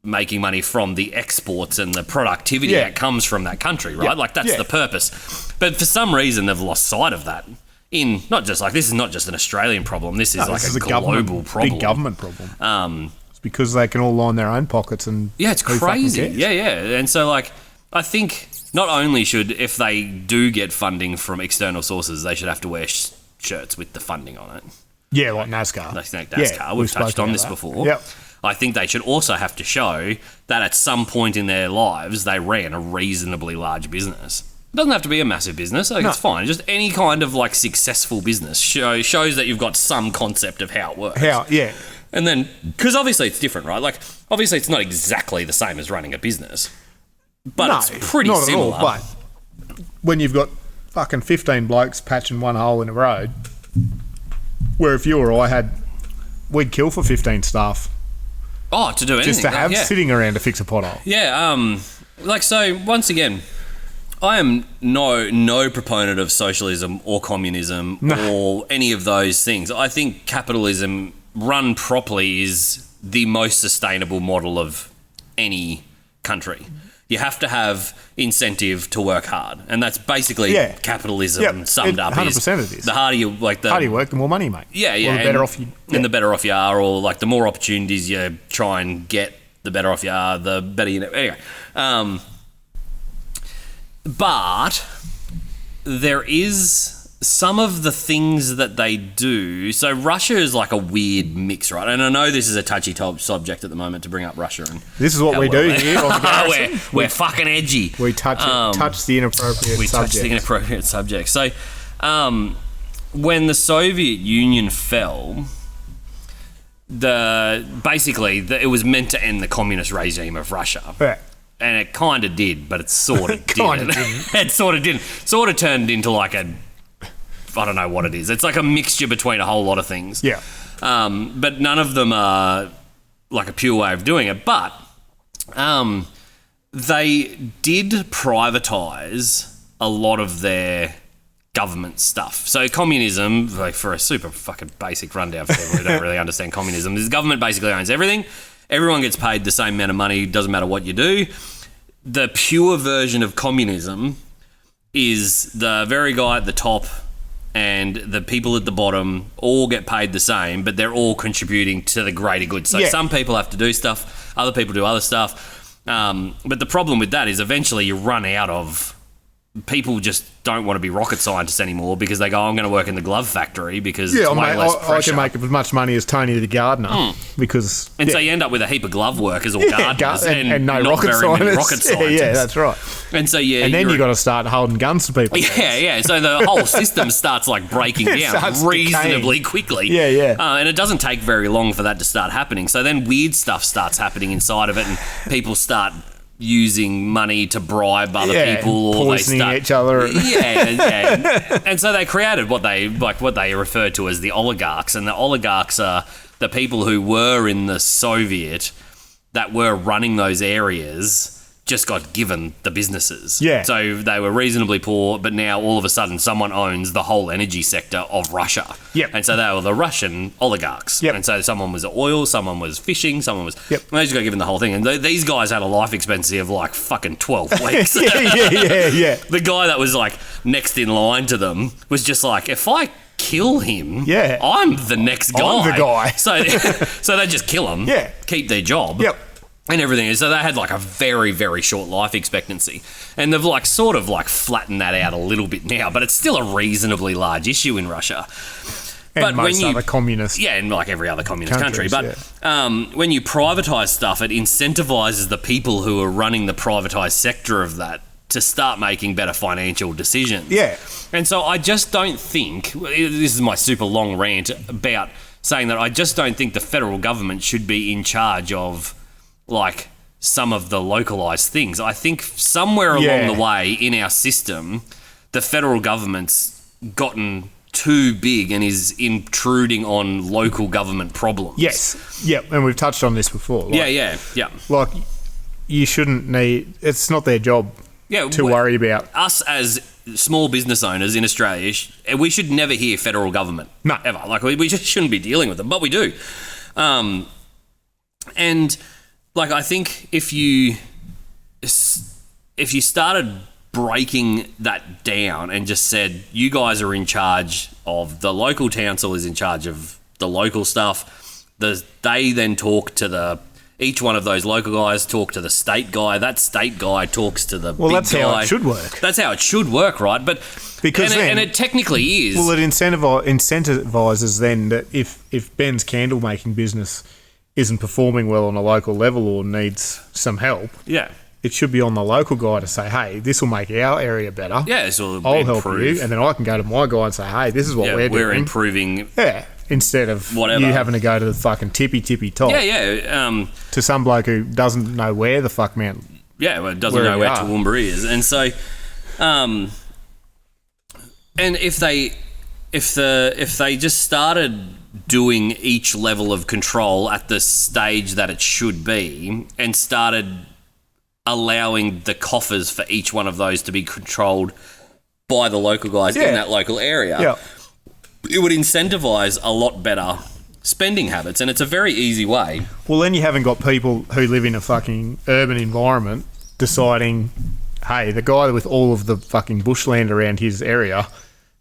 making money from the exports and the productivity that comes from that country, right? Like that's the purpose. But for some reason, they've lost sight of that. Not just like this is not just an Australian problem. This is a global problem, big government problem. It's because they can all line their own pockets and it's crazy. Yeah. And so like I think not only should, if they do get funding from external sources, they should have to wear shirts with the funding on it. Yeah, like NASCAR. Like NASCAR. We've touched on this before. Yep. I think they should also have to show that at some point in their lives they ran a reasonably large business. It doesn't have to be a massive business. It's fine. Just any kind of like successful business shows that you've got some concept of how it works. And then, because obviously it's different, right? Like, obviously it's not exactly the same as running a business, but it's pretty similar. At all, but when you've got fucking 15 blokes patching one hole in a road, where if you or I we'd kill for 15 staff. Oh, to do anything. Just to have sitting around to fix a pothole. Yeah, so once again, I am no proponent of socialism or communism or any of those things. I think capitalism run properly is the most sustainable model of any country. You have to have incentive to work hard, and that's basically capitalism summed up. 100% it is. The harder you the harder you work, the more money you make. Yeah. Or the better off you. And the better off you are, or like the more opportunities you try and get, the better off you are. The better you know. Anyway, but there is some of the things that they do. So Russia is like a weird mix, right? And I know this is a touchy subject at the moment to bring up Russia. And this is what we do here on the Garrison. We're fucking edgy. We touch the inappropriate subject. Touch the inappropriate subject. So when the Soviet Union fell, it was meant to end the communist regime of Russia. Yeah. And it kind of did, but it sort of didn't. It sort of didn't. Sort of turned into like I don't know what it is. It's like a mixture between a whole lot of things. Yeah. But none of them are like a pure way of doing it. But they did privatise a lot of their government stuff. So communism, like for a super fucking basic rundown for people who don't really understand communism, is the government basically owns everything. Everyone gets paid the same amount of money, doesn't matter what you do. The pure version of communism is the very guy at the top and the people at the bottom all get paid the same, but they're all contributing to the greater good. So some people have to do stuff, other people do other stuff. But the problem with that is eventually you run out of... People just don't want to be rocket scientists anymore because they go, I'm going to work in the glove factory because it's way less pressure. I can make as much money as Tony the gardener because... And so you end up with a heap of glove workers or gardeners and no not rocket very scientists. many rocket scientists. Yeah, that's right. And so and then you got to start holding guns to people. Yeah. So the whole system starts like breaking down reasonably quickly. Yeah. And it doesn't take very long for that to start happening. So then weird stuff starts happening inside of it, and people start using money to bribe other people, or poisoning they start each other. And so they created what they referred to as the oligarchs, and the oligarchs are the people who were in the Soviet that were running those areas. Just got given the businesses. Yeah. So they were reasonably poor, but now all of a sudden someone owns the whole energy sector of Russia. Yep. And so they were the Russian oligarchs. Yep. And so someone was oil, someone was fishing, someone was... Yep. And they just got given the whole thing. And these guys had a life expectancy of like fucking 12 weeks. Yeah. The guy that was like next in line to them was just like, if I kill him, I'm the next guy. I'm the guy. So they just kill him, keep their job. Yep. And everything. So they had like a very, very short life expectancy. And they've like sort of like flattened that out a little bit now, but it's still a reasonably large issue in Russia. And most other communist. Yeah, and like every other communist country. Countries, But when you privatise stuff, it incentivises the people who are running the privatised sector of that to start making better financial decisions. Yeah. And so I just don't think, this is my super long rant about saying that I just don't think the federal government should be in charge of like some of the localised things. I think somewhere along the way in our system, the federal government's gotten too big and is intruding on local government problems. Yes. Yep. And we've touched on this before. Like, yeah. Like, you shouldn't need... It's not their job to worry about. Us as small business owners in Australia, we should never hear federal government. No. Ever. Like, we just shouldn't be dealing with them, but we do. And... Like, I think if you started breaking that down and just said, you guys are in charge of, the local council is in charge of the local stuff, they then talk to each one of those local guys talk to the state guy, that state guy talks to the big guy. That's how it should work. That's how it should work, right? But and it technically is. Well, it incentivises then that if Ben's candle making business isn't performing well on a local level or needs some help, it should be on the local guy to say, hey, this will make our area better. Yeah, so I'll help you. And then I can go to my guy and say, hey, this is what we're doing. We're improving. Yeah, instead of you having to go to the fucking tippy top. Yeah. To some bloke who doesn't know where the fuck Mount... Yeah, well, doesn't know where Toowoomba is. And so... and if they just started doing each level of control at the stage that it should be and started allowing the coffers for each one of those to be controlled by the local guys in that local area, it would incentivise a lot better spending habits, and it's a very easy way. Well, then you haven't got people who live in a fucking urban environment deciding, hey, the guy with all of the fucking bushland around his area,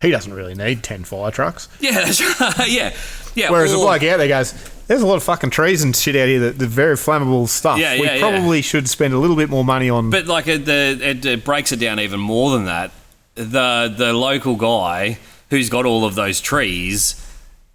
he doesn't really need 10 fire trucks. Yeah, that's right. Yeah. Whereas a bloke out there goes, there's a lot of fucking trees and shit out here that very flammable stuff. We probably should spend a little bit more money on... But like it breaks it down even more than that. The local guy who's got all of those trees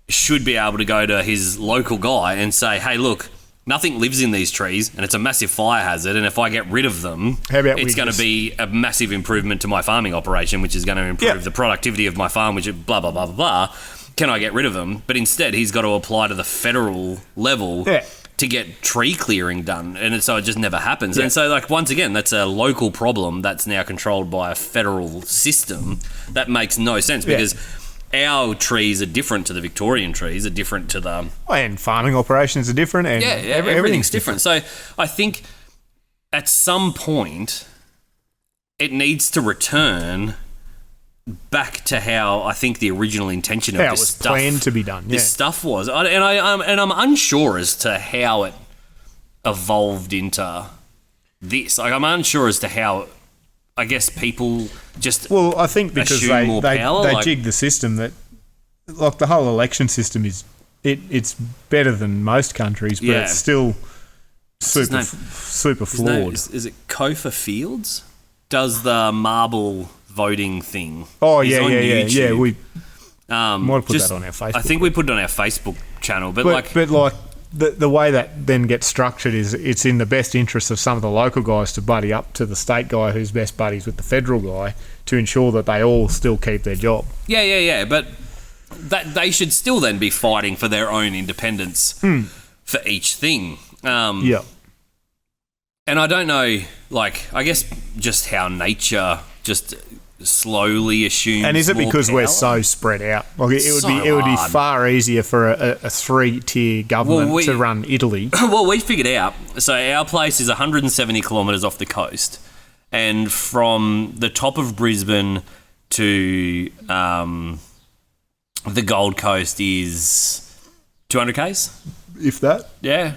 should be able to go to his local guy and say, hey, look, nothing lives in these trees and it's a massive fire hazard, and if I get rid of them, it's going to be a massive improvement to my farming operation, which is going to improve the productivity of my farm, which is blah, blah, blah, blah, blah. Can I get rid of them? But instead, he's got to apply to the federal level to get tree clearing done, and so it just never happens. And so, like, once again, that's a local problem that's now controlled by a federal system. That makes no sense because our trees are different to the Victorian trees, are different to the... And farming operations are different. And everything's different. So I think at some point it needs to return back to how I think the original intention of this stuff... How it was planned to be done, This stuff was. And I'm unsure as to how it evolved into this. Like, I'm unsure as to how I guess people just Well, I think because assume more power, they like- jig the system that, like the whole election system it's better than most countries, but Yeah. it's still his name? super His name flawed. is it Kofa Fields? Does the marble voting thing? Oh He's yeah, on yeah, yeah, YouTube. yeah. We might have put that on our Facebook. I think we put it on our Facebook channel, but the way that then gets structured is it's in the best interest of some of the local guys to buddy up to the state guy who's best buddies with the federal guy to ensure that they all still keep their job. yeah, but that they should still then be fighting for their own independence for each thing. Yeah. And I don't know, like, I guess just how nature just slowly assumes. And is it more because we're power? so spread out? Like it would So be hard. far easier for a 3-tier government to run Italy. Well, we figured out. So our place is 170 kilometres off the coast, and from the top of Brisbane to the Gold Coast is 200 k's. If that. Yeah,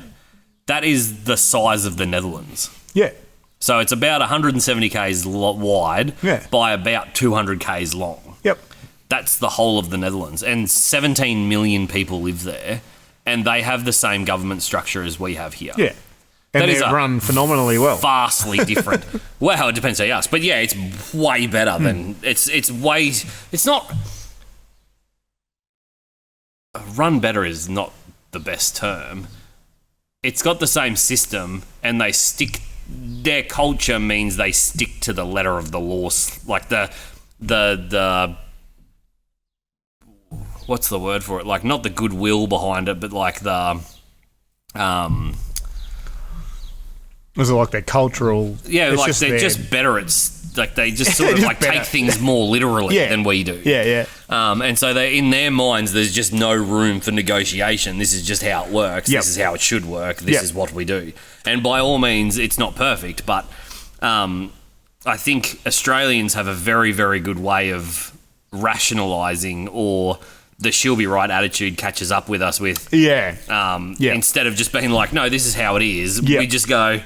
that is the size of the Netherlands. Yeah. So it's about 170 k's wide by about 200 k's long. Yep. That's the whole of the Netherlands, and 17 million people live there, and they have the same government structure as we have here. Yeah. And That is they're a run phenomenally well. Vastly different. Well, it depends how you ask, but yeah, it's way better than it's not. Run better is not the best term. It's got the same system, and they stick. Their culture means they stick to the letter of the law, like the what's the word for it? Like not the goodwill behind it, but like the Was it like their cultural? yeah, it's like they're their- just better at like they just sort of just like better. take things more literally Yeah. than we do. Yeah, yeah. And so they in their minds, there's just no room for negotiation. This is just how it works. Yep. This is how it should work. This Yep. is what we do. And by all means, it's not perfect, but I think Australians have a very, very good way of rationalising, or the she'll be right attitude catches up with us with. Yeah. Yeah. Instead of just being like, no, this is how it is, Yep. we just go,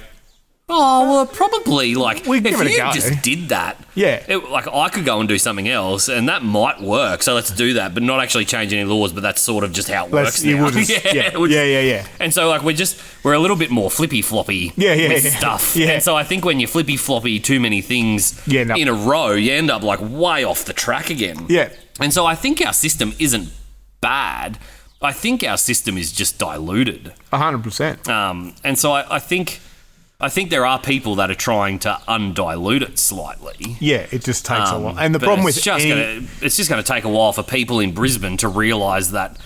oh, well, probably, like, We if give it a you go. just did that, Yeah. like, I could go and do something else, and that might work, so let's do that, but not actually change any laws, but that's sort of just how it works now. Yeah. And so, like, we're a little bit more flippy-floppy with stuff. Yeah. And so I think when you flippy-floppy too many things in a row, you end up, like, way off the track again. Yeah. And so I think our system isn't bad. I think our system is just diluted. 100%. And so I think there are people that are trying to undilute it slightly. Yeah, it just takes a while. And the But problem it's with it's just going to take a while for people in Brisbane to realise that.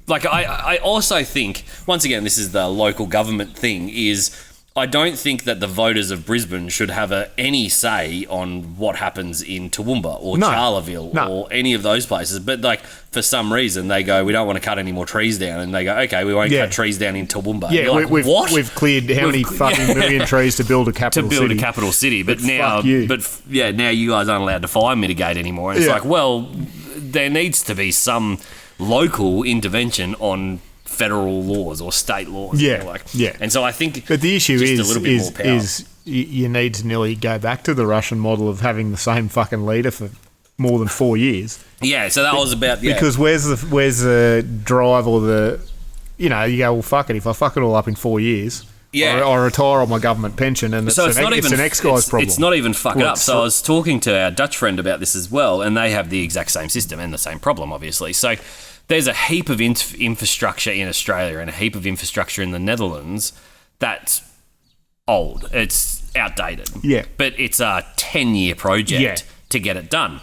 Like, I also think, once again, this is the local government thing, is I don't think that the voters of Brisbane should have any say on what happens in Toowoomba or Charleville or any of those places. But, like, for some reason, they go, we don't want to cut any more trees down. And they go, okay, we won't cut trees down in Toowoomba. Yeah, like, what? We've cleared how many fucking million trees to build a capital city? A capital city, but now, fuck you. now you guys aren't allowed to fire mitigate anymore. And it's like, well, there needs to be some local intervention on federal laws or state laws. Yeah. And so I think, but the issue just a little bit more power. is you need to nearly go back to the Russian model of having the same fucking leader for more than 4 years. Yeah, so that was about because where's the drive or the you go, well, fuck it, if I fuck it all up in 4 years. Yeah. I retire on my government pension, and it's an ex-guy's problem. It's not even fuck it Well, up. So I was talking to our Dutch friend about this as well, and they have the exact same system and the same problem, obviously. So there's a heap of infrastructure in Australia and a heap of infrastructure in the Netherlands that's old. It's outdated. Yeah. But it's a 10-year project to get it done.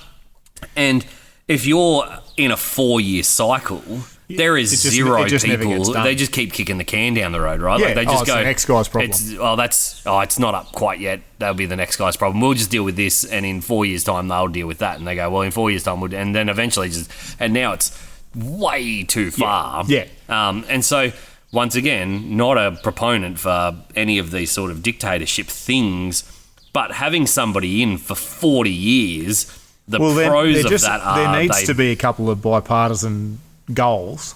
And if you're in a 4-year cycle, there is zero people. They just keep kicking the can down the road, right? Yeah. Like they just it's go, the next guy's problem. It's not up quite yet. That'll be the next guy's problem. We'll just deal with this, and in 4 years' time, they'll deal with that. And they go, well, in 4 years' time, and then eventually and now it's way too far. Yeah. And so, once again, not a proponent for any of these sort of dictatorship things, but having somebody in for 40 years, pros of that are... There needs to be a couple of bipartisan goals.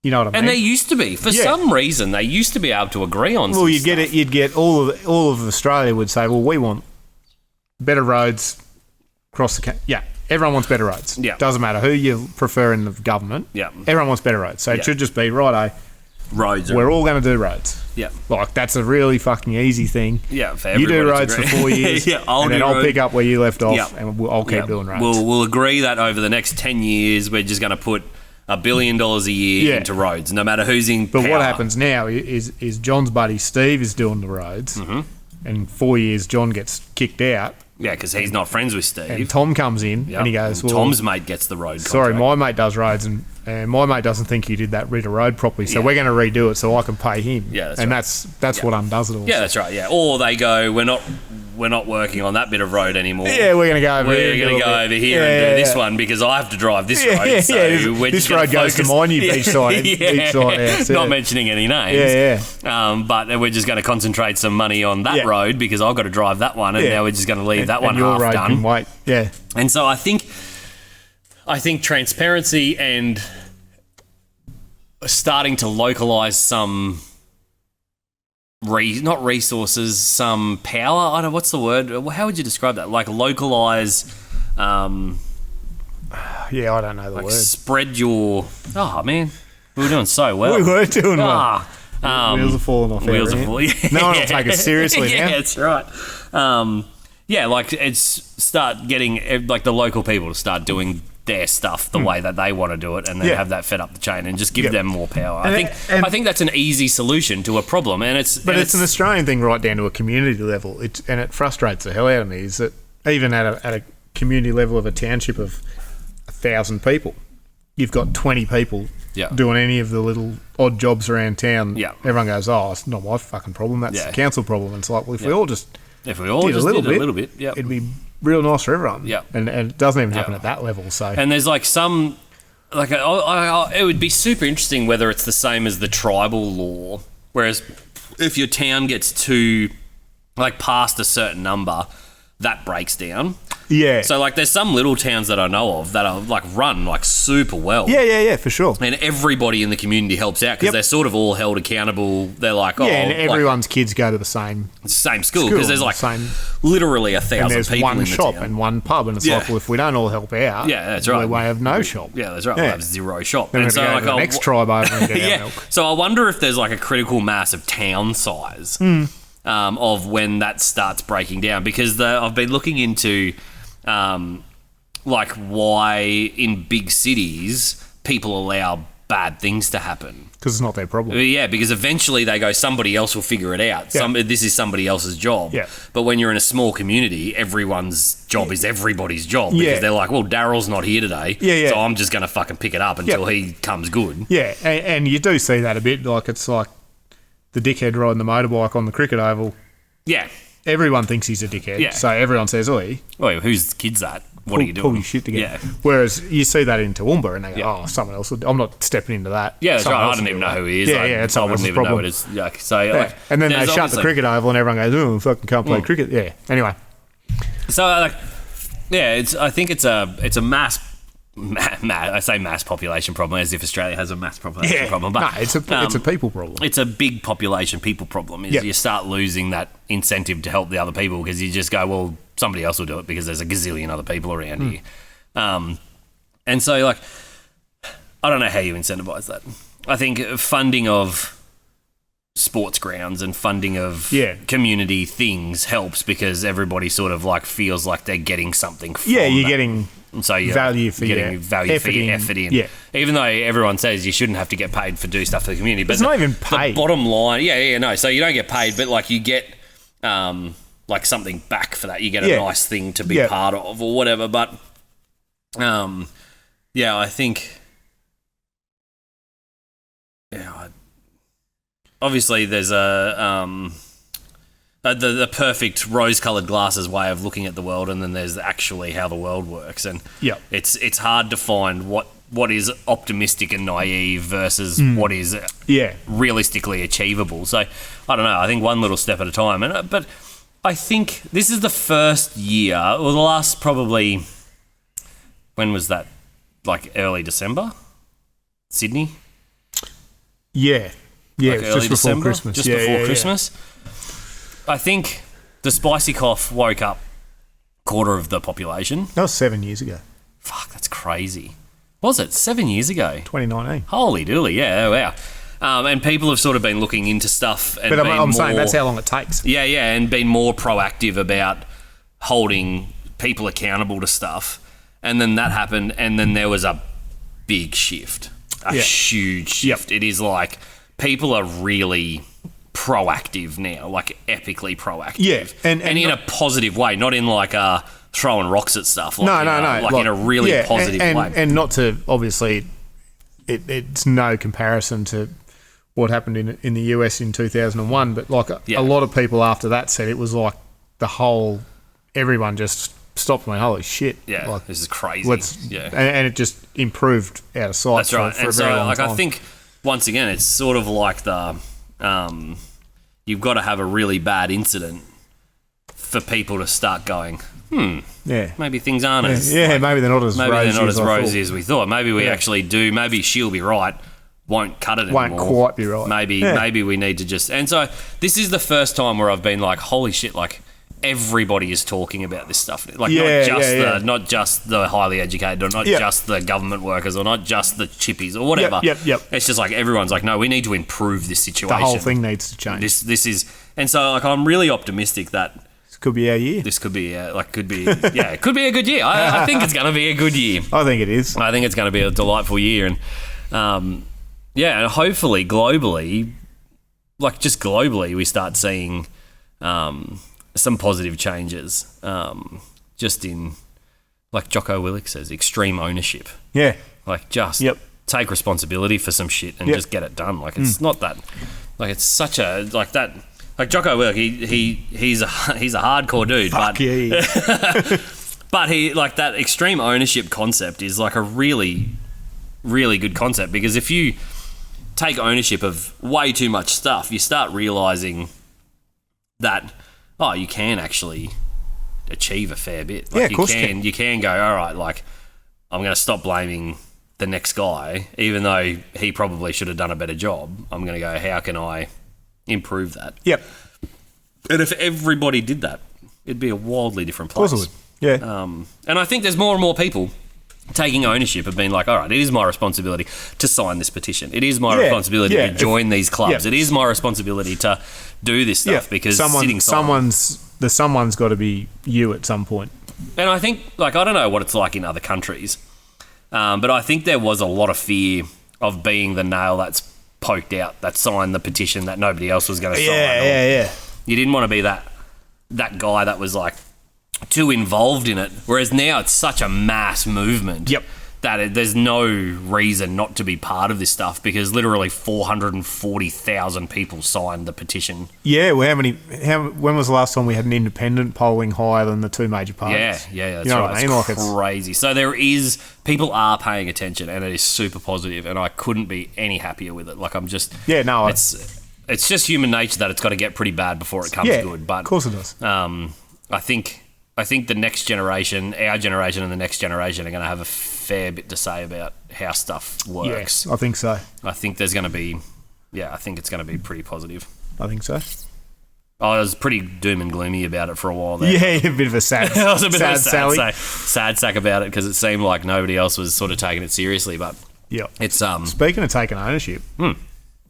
You know what I mean? And there used to be. For some reason, they used to be able to agree on some stuff. You'd get all of Australia would say, well, we want better roads across the everyone wants better roads. Yeah. Doesn't matter who you prefer in the government. Yeah. Everyone wants better roads. So it should just be, righto, roads. We're all going to do roads. Yeah. Like, that's a really fucking easy thing. Yeah, for you everybody do roads for 4 years, and then I'll pick up where you left off, and I'll keep doing roads. We'll agree that over the next 10 years, we're just going to put $1 billion a year into roads, no matter who's in power. But what happens now is John's buddy Steve is doing the roads, and in 4 years John gets kicked out. Yeah, because he's not friends with Steve. And Tom comes in and he goes, well, Tom's mate gets the road sorry, contract. my mate does roads, and my mate doesn't think you did that bit of road properly, so we're going to redo it so I can pay him. Yeah, that's what undoes it all. Yeah, that's right, yeah. Or they go, we're not working on that bit of road anymore. Yeah, we're going to go over here. We're going to go over here and do this one because I have to drive this road. So this road goes to my new beach side. Not mentioning any names. Yeah. But we're just going to concentrate some money on that road because I've got to drive that one, and now we're just going to leave that one half road done. Can wait. Yeah. And so I think transparency and starting to localise some not resources, some power. I don't know, what's the word? How would you describe that? Like localise. I don't know the word. Spread your. Oh man, we were doing so well. We were doing well. Wheels are falling off. Wheels are falling. No one will take it seriously now. Yeah, that's right. It's start getting like the local people to start doing their stuff the way that they want to do it, and then have that fed up the chain and just give them more power. I think that's an easy solution to a problem, and it's an Australian thing right down to a community level. And it frustrates the hell out of me is that even at a community level of a township of 1,000 people, you've got 20 people doing any of the little odd jobs around town. Yeah. Everyone goes, oh, it's not my fucking problem. That's the council problem. And it's like, well, if we all just did a little bit, it'd be real nice for everyone. Yeah. And it doesn't even happen at that level. So. And there's like some, like it would be super interesting whether it's the same as the tribal law, whereas if your town gets to like past a certain number, that breaks down. Yeah. So like there's some little towns that I know of that are like run like super well. Yeah, for sure. And everybody in the community helps out because they're sort of all held accountable. They're like, and everyone's kids go to the same school because there's like literally 1,000 people in the town. And there's one shop and one pub, and it's like, well, if we don't all help out, that's right. we have no shop. Yeah, that's right. We'll have zero shop. Then and so like the next tribe over and get our milk. So I wonder if there's like a critical mass of town size of when that starts breaking down, because I've been looking into like why in big cities people allow bad things to happen. Because it's not their problem. Yeah, because eventually they go, somebody else will figure it out. This is somebody else's job. Yeah. But when you're in a small community, everyone's job is everybody's job. Because they're like, well, Daryl's not here today, so I'm just going to fucking pick it up until he comes good. Yeah, and you do see that a bit. Like, it's like the dickhead riding the motorbike on the cricket oval. Yeah. Everyone thinks he's a dickhead. Yeah. So everyone says, oi, whose kid's that? What are you doing? Pull your shit together. Yeah. Whereas you see that in Toowoomba and they go, oh, someone else I'm not stepping into that. Yeah, that's right. I don't even know who he is. I wouldn't even know it is. Like, and then they shut the cricket oval and everyone goes, oh, fucking can't play cricket. Yeah. Anyway. So, I think it's a mass I say mass population problem as if Australia has a mass population problem, but no, it's a people problem. It's a big population people problem. You start losing that incentive to help the other people because you just go, well, somebody else will do it because there's a gazillion other people around here. And so, like, I don't know how you incentivize that. I think funding of sports grounds and funding of community things helps because everybody sort of like feels like they're getting something from you're getting so value for your effort in. Yeah. Even though everyone says you shouldn't have to get paid for doing stuff for the community. But it's not even paid. The bottom line, no. So you don't get paid, but like you get like something back for that. You get a nice thing to be part of or whatever. But I think obviously there's the perfect rose-coloured glasses way of looking at the world, and then there's actually how the world works, and it's hard to find what is optimistic and naive versus what is realistically achievable. So I don't know. I think one little step at a time, but I think this is the first year, or the last probably. When was that? Like early December, Sydney. Yeah, like early December, before Christmas. Just before Christmas. I think the spicy cough woke up quarter of the population. That was 7 years ago. Fuck, that's crazy. Was it 7 years ago? 2019. Holy dooly, yeah, wow. And people have sort of been looking into stuff. And But I'm more, saying that's how long it takes. Yeah, and been more proactive about holding people accountable to stuff. And then that happened, and then there was a big shift, a huge shift. It is like people are really proactive now, like epically proactive. Yeah, and in a positive way, not in like throwing rocks at stuff. Like, no. Like in a really positive way. And not to, obviously, it's no comparison to what happened in the US in 2001, but like a lot of people after that said it was like everyone just stopped and went, holy shit. Yeah, like, this is crazy. And it just improved out of sight. That's right. For a very long time. I think, once again, it's sort of like you've got to have a really bad incident for people to start going, maybe things aren't as... Yeah, maybe they're not as rosy as we thought. Maybe we actually do. Maybe she'll be right. Won't cut it anymore. Won't quite be right. Maybe we need to just... And so this is the first time where I've been like, holy shit, like everybody is talking about this stuff. Like not just the highly educated or not just the government workers or not just the chippies or whatever. Yep. It's just like everyone's like, no, we need to improve this situation. The whole thing needs to change. This is... And so like I'm really optimistic that this could be our year. This could be it could be a good year. I think it's going to be a good year. I think it is. I think it's going to be a delightful year, and and hopefully globally, like just globally, we start seeing some positive changes. Just in, like Jocko Willink says, extreme ownership. Yeah, like just take responsibility for some shit and just get it done. Like it's not that, like it's such a like that. Like Jocko Willink, he's a hardcore dude, but he like that extreme ownership concept is like a really, really good concept, because if you take ownership of way too much stuff, you start realizing that you can actually achieve a fair bit. Like of course you can go, all right, like I'm going to stop blaming the next guy, even though he probably should have done a better job. I'm going to go, how can I improve that? Yep. And if everybody did that, it'd be a wildly different place. Of course it would. Yeah. And I think there's more and more people taking ownership of being like, all right, it is my responsibility to sign this petition. It is my responsibility to join these clubs. It is my responsibility to do this stuff because someone's got to be you at some point. And I think, like, I don't know what it's like in other countries, but I think there was a lot of fear of being the nail that's poked out, that signed the petition that nobody else was going to sign. Yeah. You didn't want to be that guy that was like too involved in it. Whereas now it's such a mass movement that there's no reason not to be part of this stuff, because literally 440,000 people signed the petition. Yeah, well, when was the last time we had an independent polling higher than the two major parties? Yeah, that's you know right. What I mean? Like it's crazy. So people are paying attention, and it is super positive, and I couldn't be any happier with it. Like I'm just... Yeah, no. It's just human nature that it's got to get pretty bad before it comes good. But of course it does. I think the next generation, our generation and the next generation, are going to have a fair bit to say about how stuff works. Yes, I think so. I think there's going to be... Yeah, I think it's going to be pretty positive. I think so. I was pretty doom and gloomy about it for a while there. Yeah, a bit of a sad I was a bit of a sad sack about it, because it seemed like nobody else was sort of taking it seriously. But it's... Speaking of taking ownership...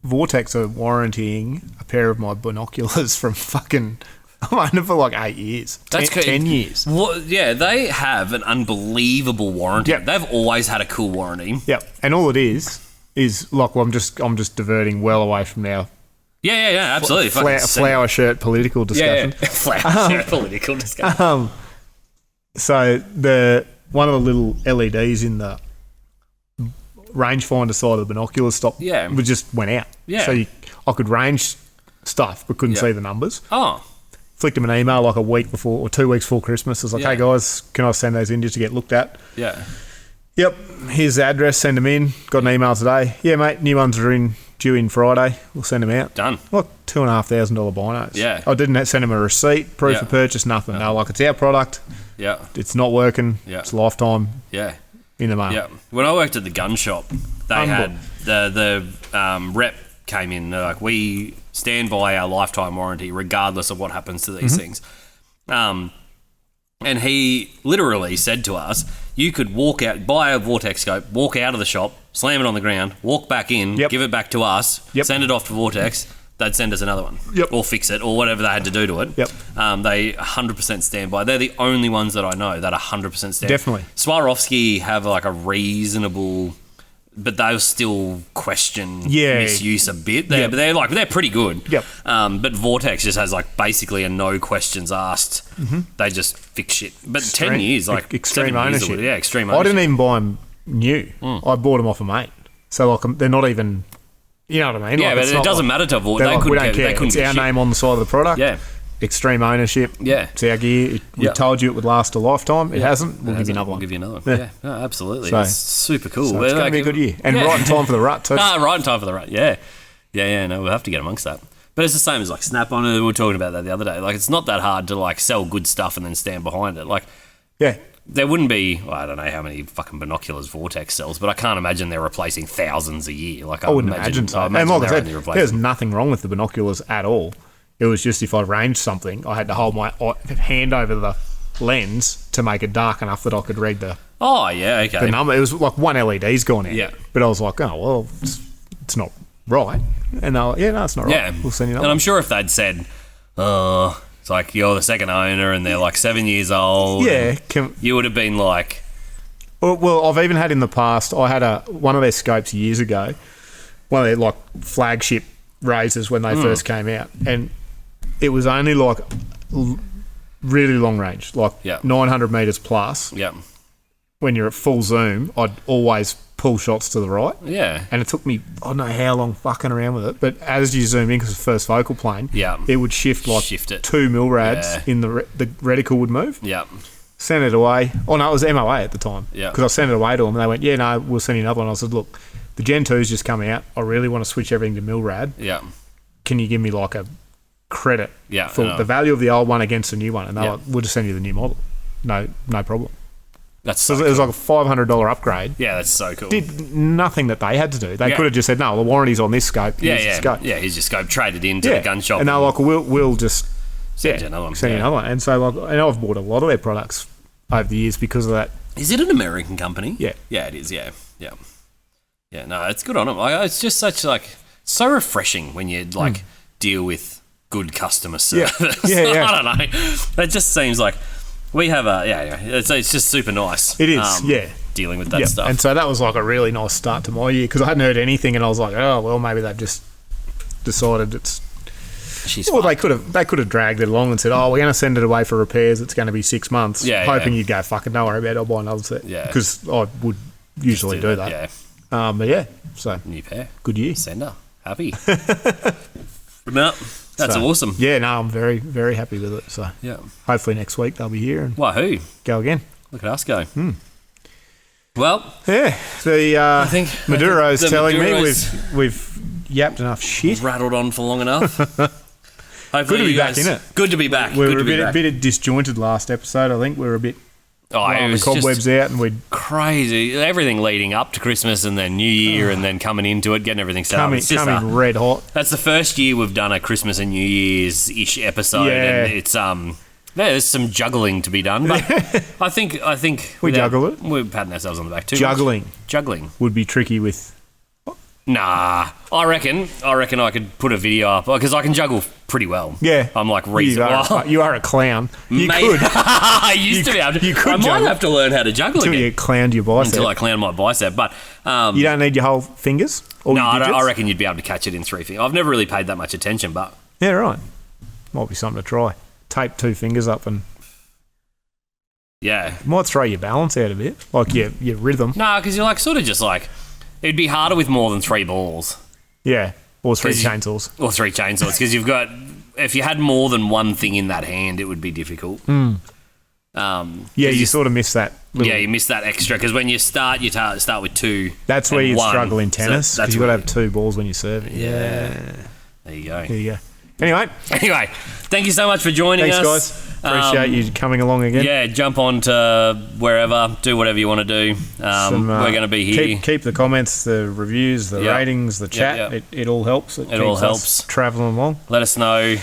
Vortex are warrantying a pair of my binoculars from fucking... I'm under for like 8 years. That's 10 years. Well, yeah, they have an unbelievable warranty. Yep. They've always had a cool warranty. Yep. And all it is like, well, I'm just diverting well away from now. Yeah, absolutely. Flower shirt political discussion. Yeah. Flower shirt political discussion. So one of the little LEDs in the rangefinder side of the binoculars just went out. Yeah. So I could range stuff but couldn't see the numbers. Oh. Flicked him an email like a week before or 2 weeks before Christmas. I was like, hey guys, can I send those in just to get looked at? Yeah. Yep. Here's the address. Send them in. Got an email today. Yeah, mate. New ones are due in Friday. We'll send them out. Done. Like $2,500 binos. Yeah. I didn't send them a receipt, proof of purchase, nothing. No, like, it's our product. Yeah. It's not working. Yeah. It's lifetime. Yeah. In the moment. Yeah. When I worked at the gun shop, they had the rep came in. They're like, we stand by our lifetime warranty regardless of what happens to these things. And And he literally said to us, you could walk out, buy a Vortex scope, walk out of the shop, slam it on the ground, walk back in, give it back to us, send it off to Vortex, they'd send us another one. Or fix it, or whatever they had to do to it. They 100% stand by. They're the only ones that I know that 100% stand. Definitely. Swarovski have like a reasonable... But they'll still question misuse a bit. But they're pretty good. But Vortex just has like basically a no questions asked. They just fix shit. But 10 years, like extreme ownership. Extreme ownership. I didn't even buy them new. I bought them off a mate. So like they're not even, you know what I mean? Yeah, like, but it doesn't matter to Vortex. They couldn't care. It's our name on the side of the product. Yeah. Extreme ownership. Yeah. It's our gear. We told you it would last a lifetime. It hasn't. We'll give you another one. We'll give you another one. Yeah, no, absolutely. So, it's super cool. So it's going to be a good year. And right in time for the rut too. Right in time for the rut. Yeah. No, we'll have to get amongst that. But it's the same as like Snap-on. We were talking about that the other day. Like it's not that hard to like sell good stuff and then stand behind it. Like there wouldn't be, I don't know how many fucking binoculars Vortex sells, but I can't imagine they're replacing thousands a year. Like I wouldn't imagine so. And like I said, there's nothing wrong with the binoculars at all. It was just if I ranged something, I had to hold my hand over the lens to make it dark enough that I could read the the number. It was like one LED's gone out. But I was like, oh, well, it's not right. And they're like, no, it's not right. We'll send you another. And I'm sure if they'd said, it's like you're the second owner and they're like 7 years old. Yeah. You would have been like... Well, I've even had in the past, I had one of their scopes years ago, one of their like flagship razors when they first came out. And it was only like really long range, like 900 metres plus. When you're at full zoom, I'd always pull shots to the right. And it took me, I don't know how long fucking around with it, but as you zoom in, because it's first focal plane, it would shift like 2 milrads in the reticle would move. Sent it away. Oh, no, it was MOA at the time. Because I sent it away to them and they went, no, we'll send you another one. I said, look, the Gen 2's just come out. I really want to switch everything to milrad. Can you give me like a credit for the value of the old one against the new one? And they're like, we'll just send you the new model. No problem. That's so it was like a $500 upgrade. Yeah, that's so cool. Did nothing that they had to do. They could have just said, no, the warranty's on this scope. Here's the scope. Here's your scope. Trade it into the gun shop. And they're like, we'll just send you another one. Send you another one. And so like, and I've bought a lot of their products over the years because of that. Is it an American company? Yeah. Yeah, it is. Yeah. No, it's good on them. It's just such like so refreshing when you like deal with good customer service. I don't know. It just seems like we have it's just super nice. It is, dealing with that stuff. And so that was like a really nice start to my year because I hadn't heard anything and I was like, oh, well, maybe they've just decided it's... they could have dragged it along and said, oh, we're going to send it away for repairs. It's going to be 6 months. Hoping you'd go, fucking don't worry about it. I'll buy another set. Because I would usually do that. But so... New pair. Good year. Sender. Happy. No, that's awesome. Yeah, no, I'm very, very happy with it. So hopefully next week they'll be here and wahoo, go again. Look at us go. Well, I think Maduro's telling me we've yapped enough shit, rattled on for long enough. Hopefully good to be back in it. Good to be back. We were a bit disjointed last episode. I think we were a bit. It was the cobwebs out and we'd crazy everything leading up to Christmas and then New Year and then coming into it, getting everything set up. It's just coming red hot. That's the first year we've done a Christmas and New Year's ish episode, and it's there's some juggling to be done. But I think we juggle it. We're patting ourselves on the back too. Juggling would be tricky with. Nah, I reckon I could put a video up because I can juggle pretty well. Yeah, I'm like reasonable. You are a clown. You could. I used to be able to. You could. I might have to learn how to juggle until you clowned your bicep. Until I clowned my bicep, but you don't need your whole fingers. No, I reckon you'd be able to catch it in 3 fingers. I've never really paid that much attention, but yeah, right. Might be something to try. Tape 2 fingers up and. Yeah, might throw your balance out a bit, like your rhythm. No, because you're like sort of just like. It'd be harder with more than 3 balls. Yeah, or 3 chainsaws. Or 3 chainsaws, because you've got... If you had more than one thing in that hand, it would be difficult. You sort of miss that. You miss that extra, because when you start, you start with 2. That's where you struggle in tennis, because you've got to have 2 balls when you serve it. Yeah. There you go. Anyway, thank you so much for joining us. Thanks, guys. Appreciate you coming along again. Yeah, jump on to wherever, do whatever you want to do. We're going to be here. Keep the comments, the reviews, the ratings, the chat. It all helps. It all helps. Travelling along. Let us know.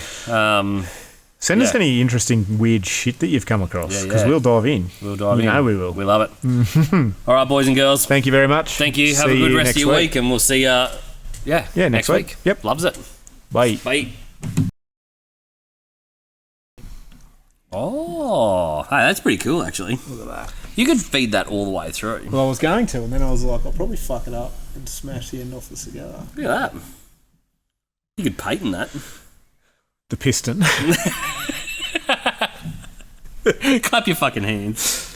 Send us any interesting, weird shit that you've come across, because Yeah. we'll dive in. We'll dive in. You know we will. We love it. All right, boys and girls. Thank you very much. Thank you. Have See a good you rest next of your week, and we'll see you. Yeah, next week. Yep. Loves it. Bye. Bye. Oh, hey, that's pretty cool, actually. Look at that. You could feed that all the way through. Well, I was going to, and then I was like, I'll probably fuck it up and smash the end off the cigar. Look at that. You could patent that. The piston. Clap your fucking hands.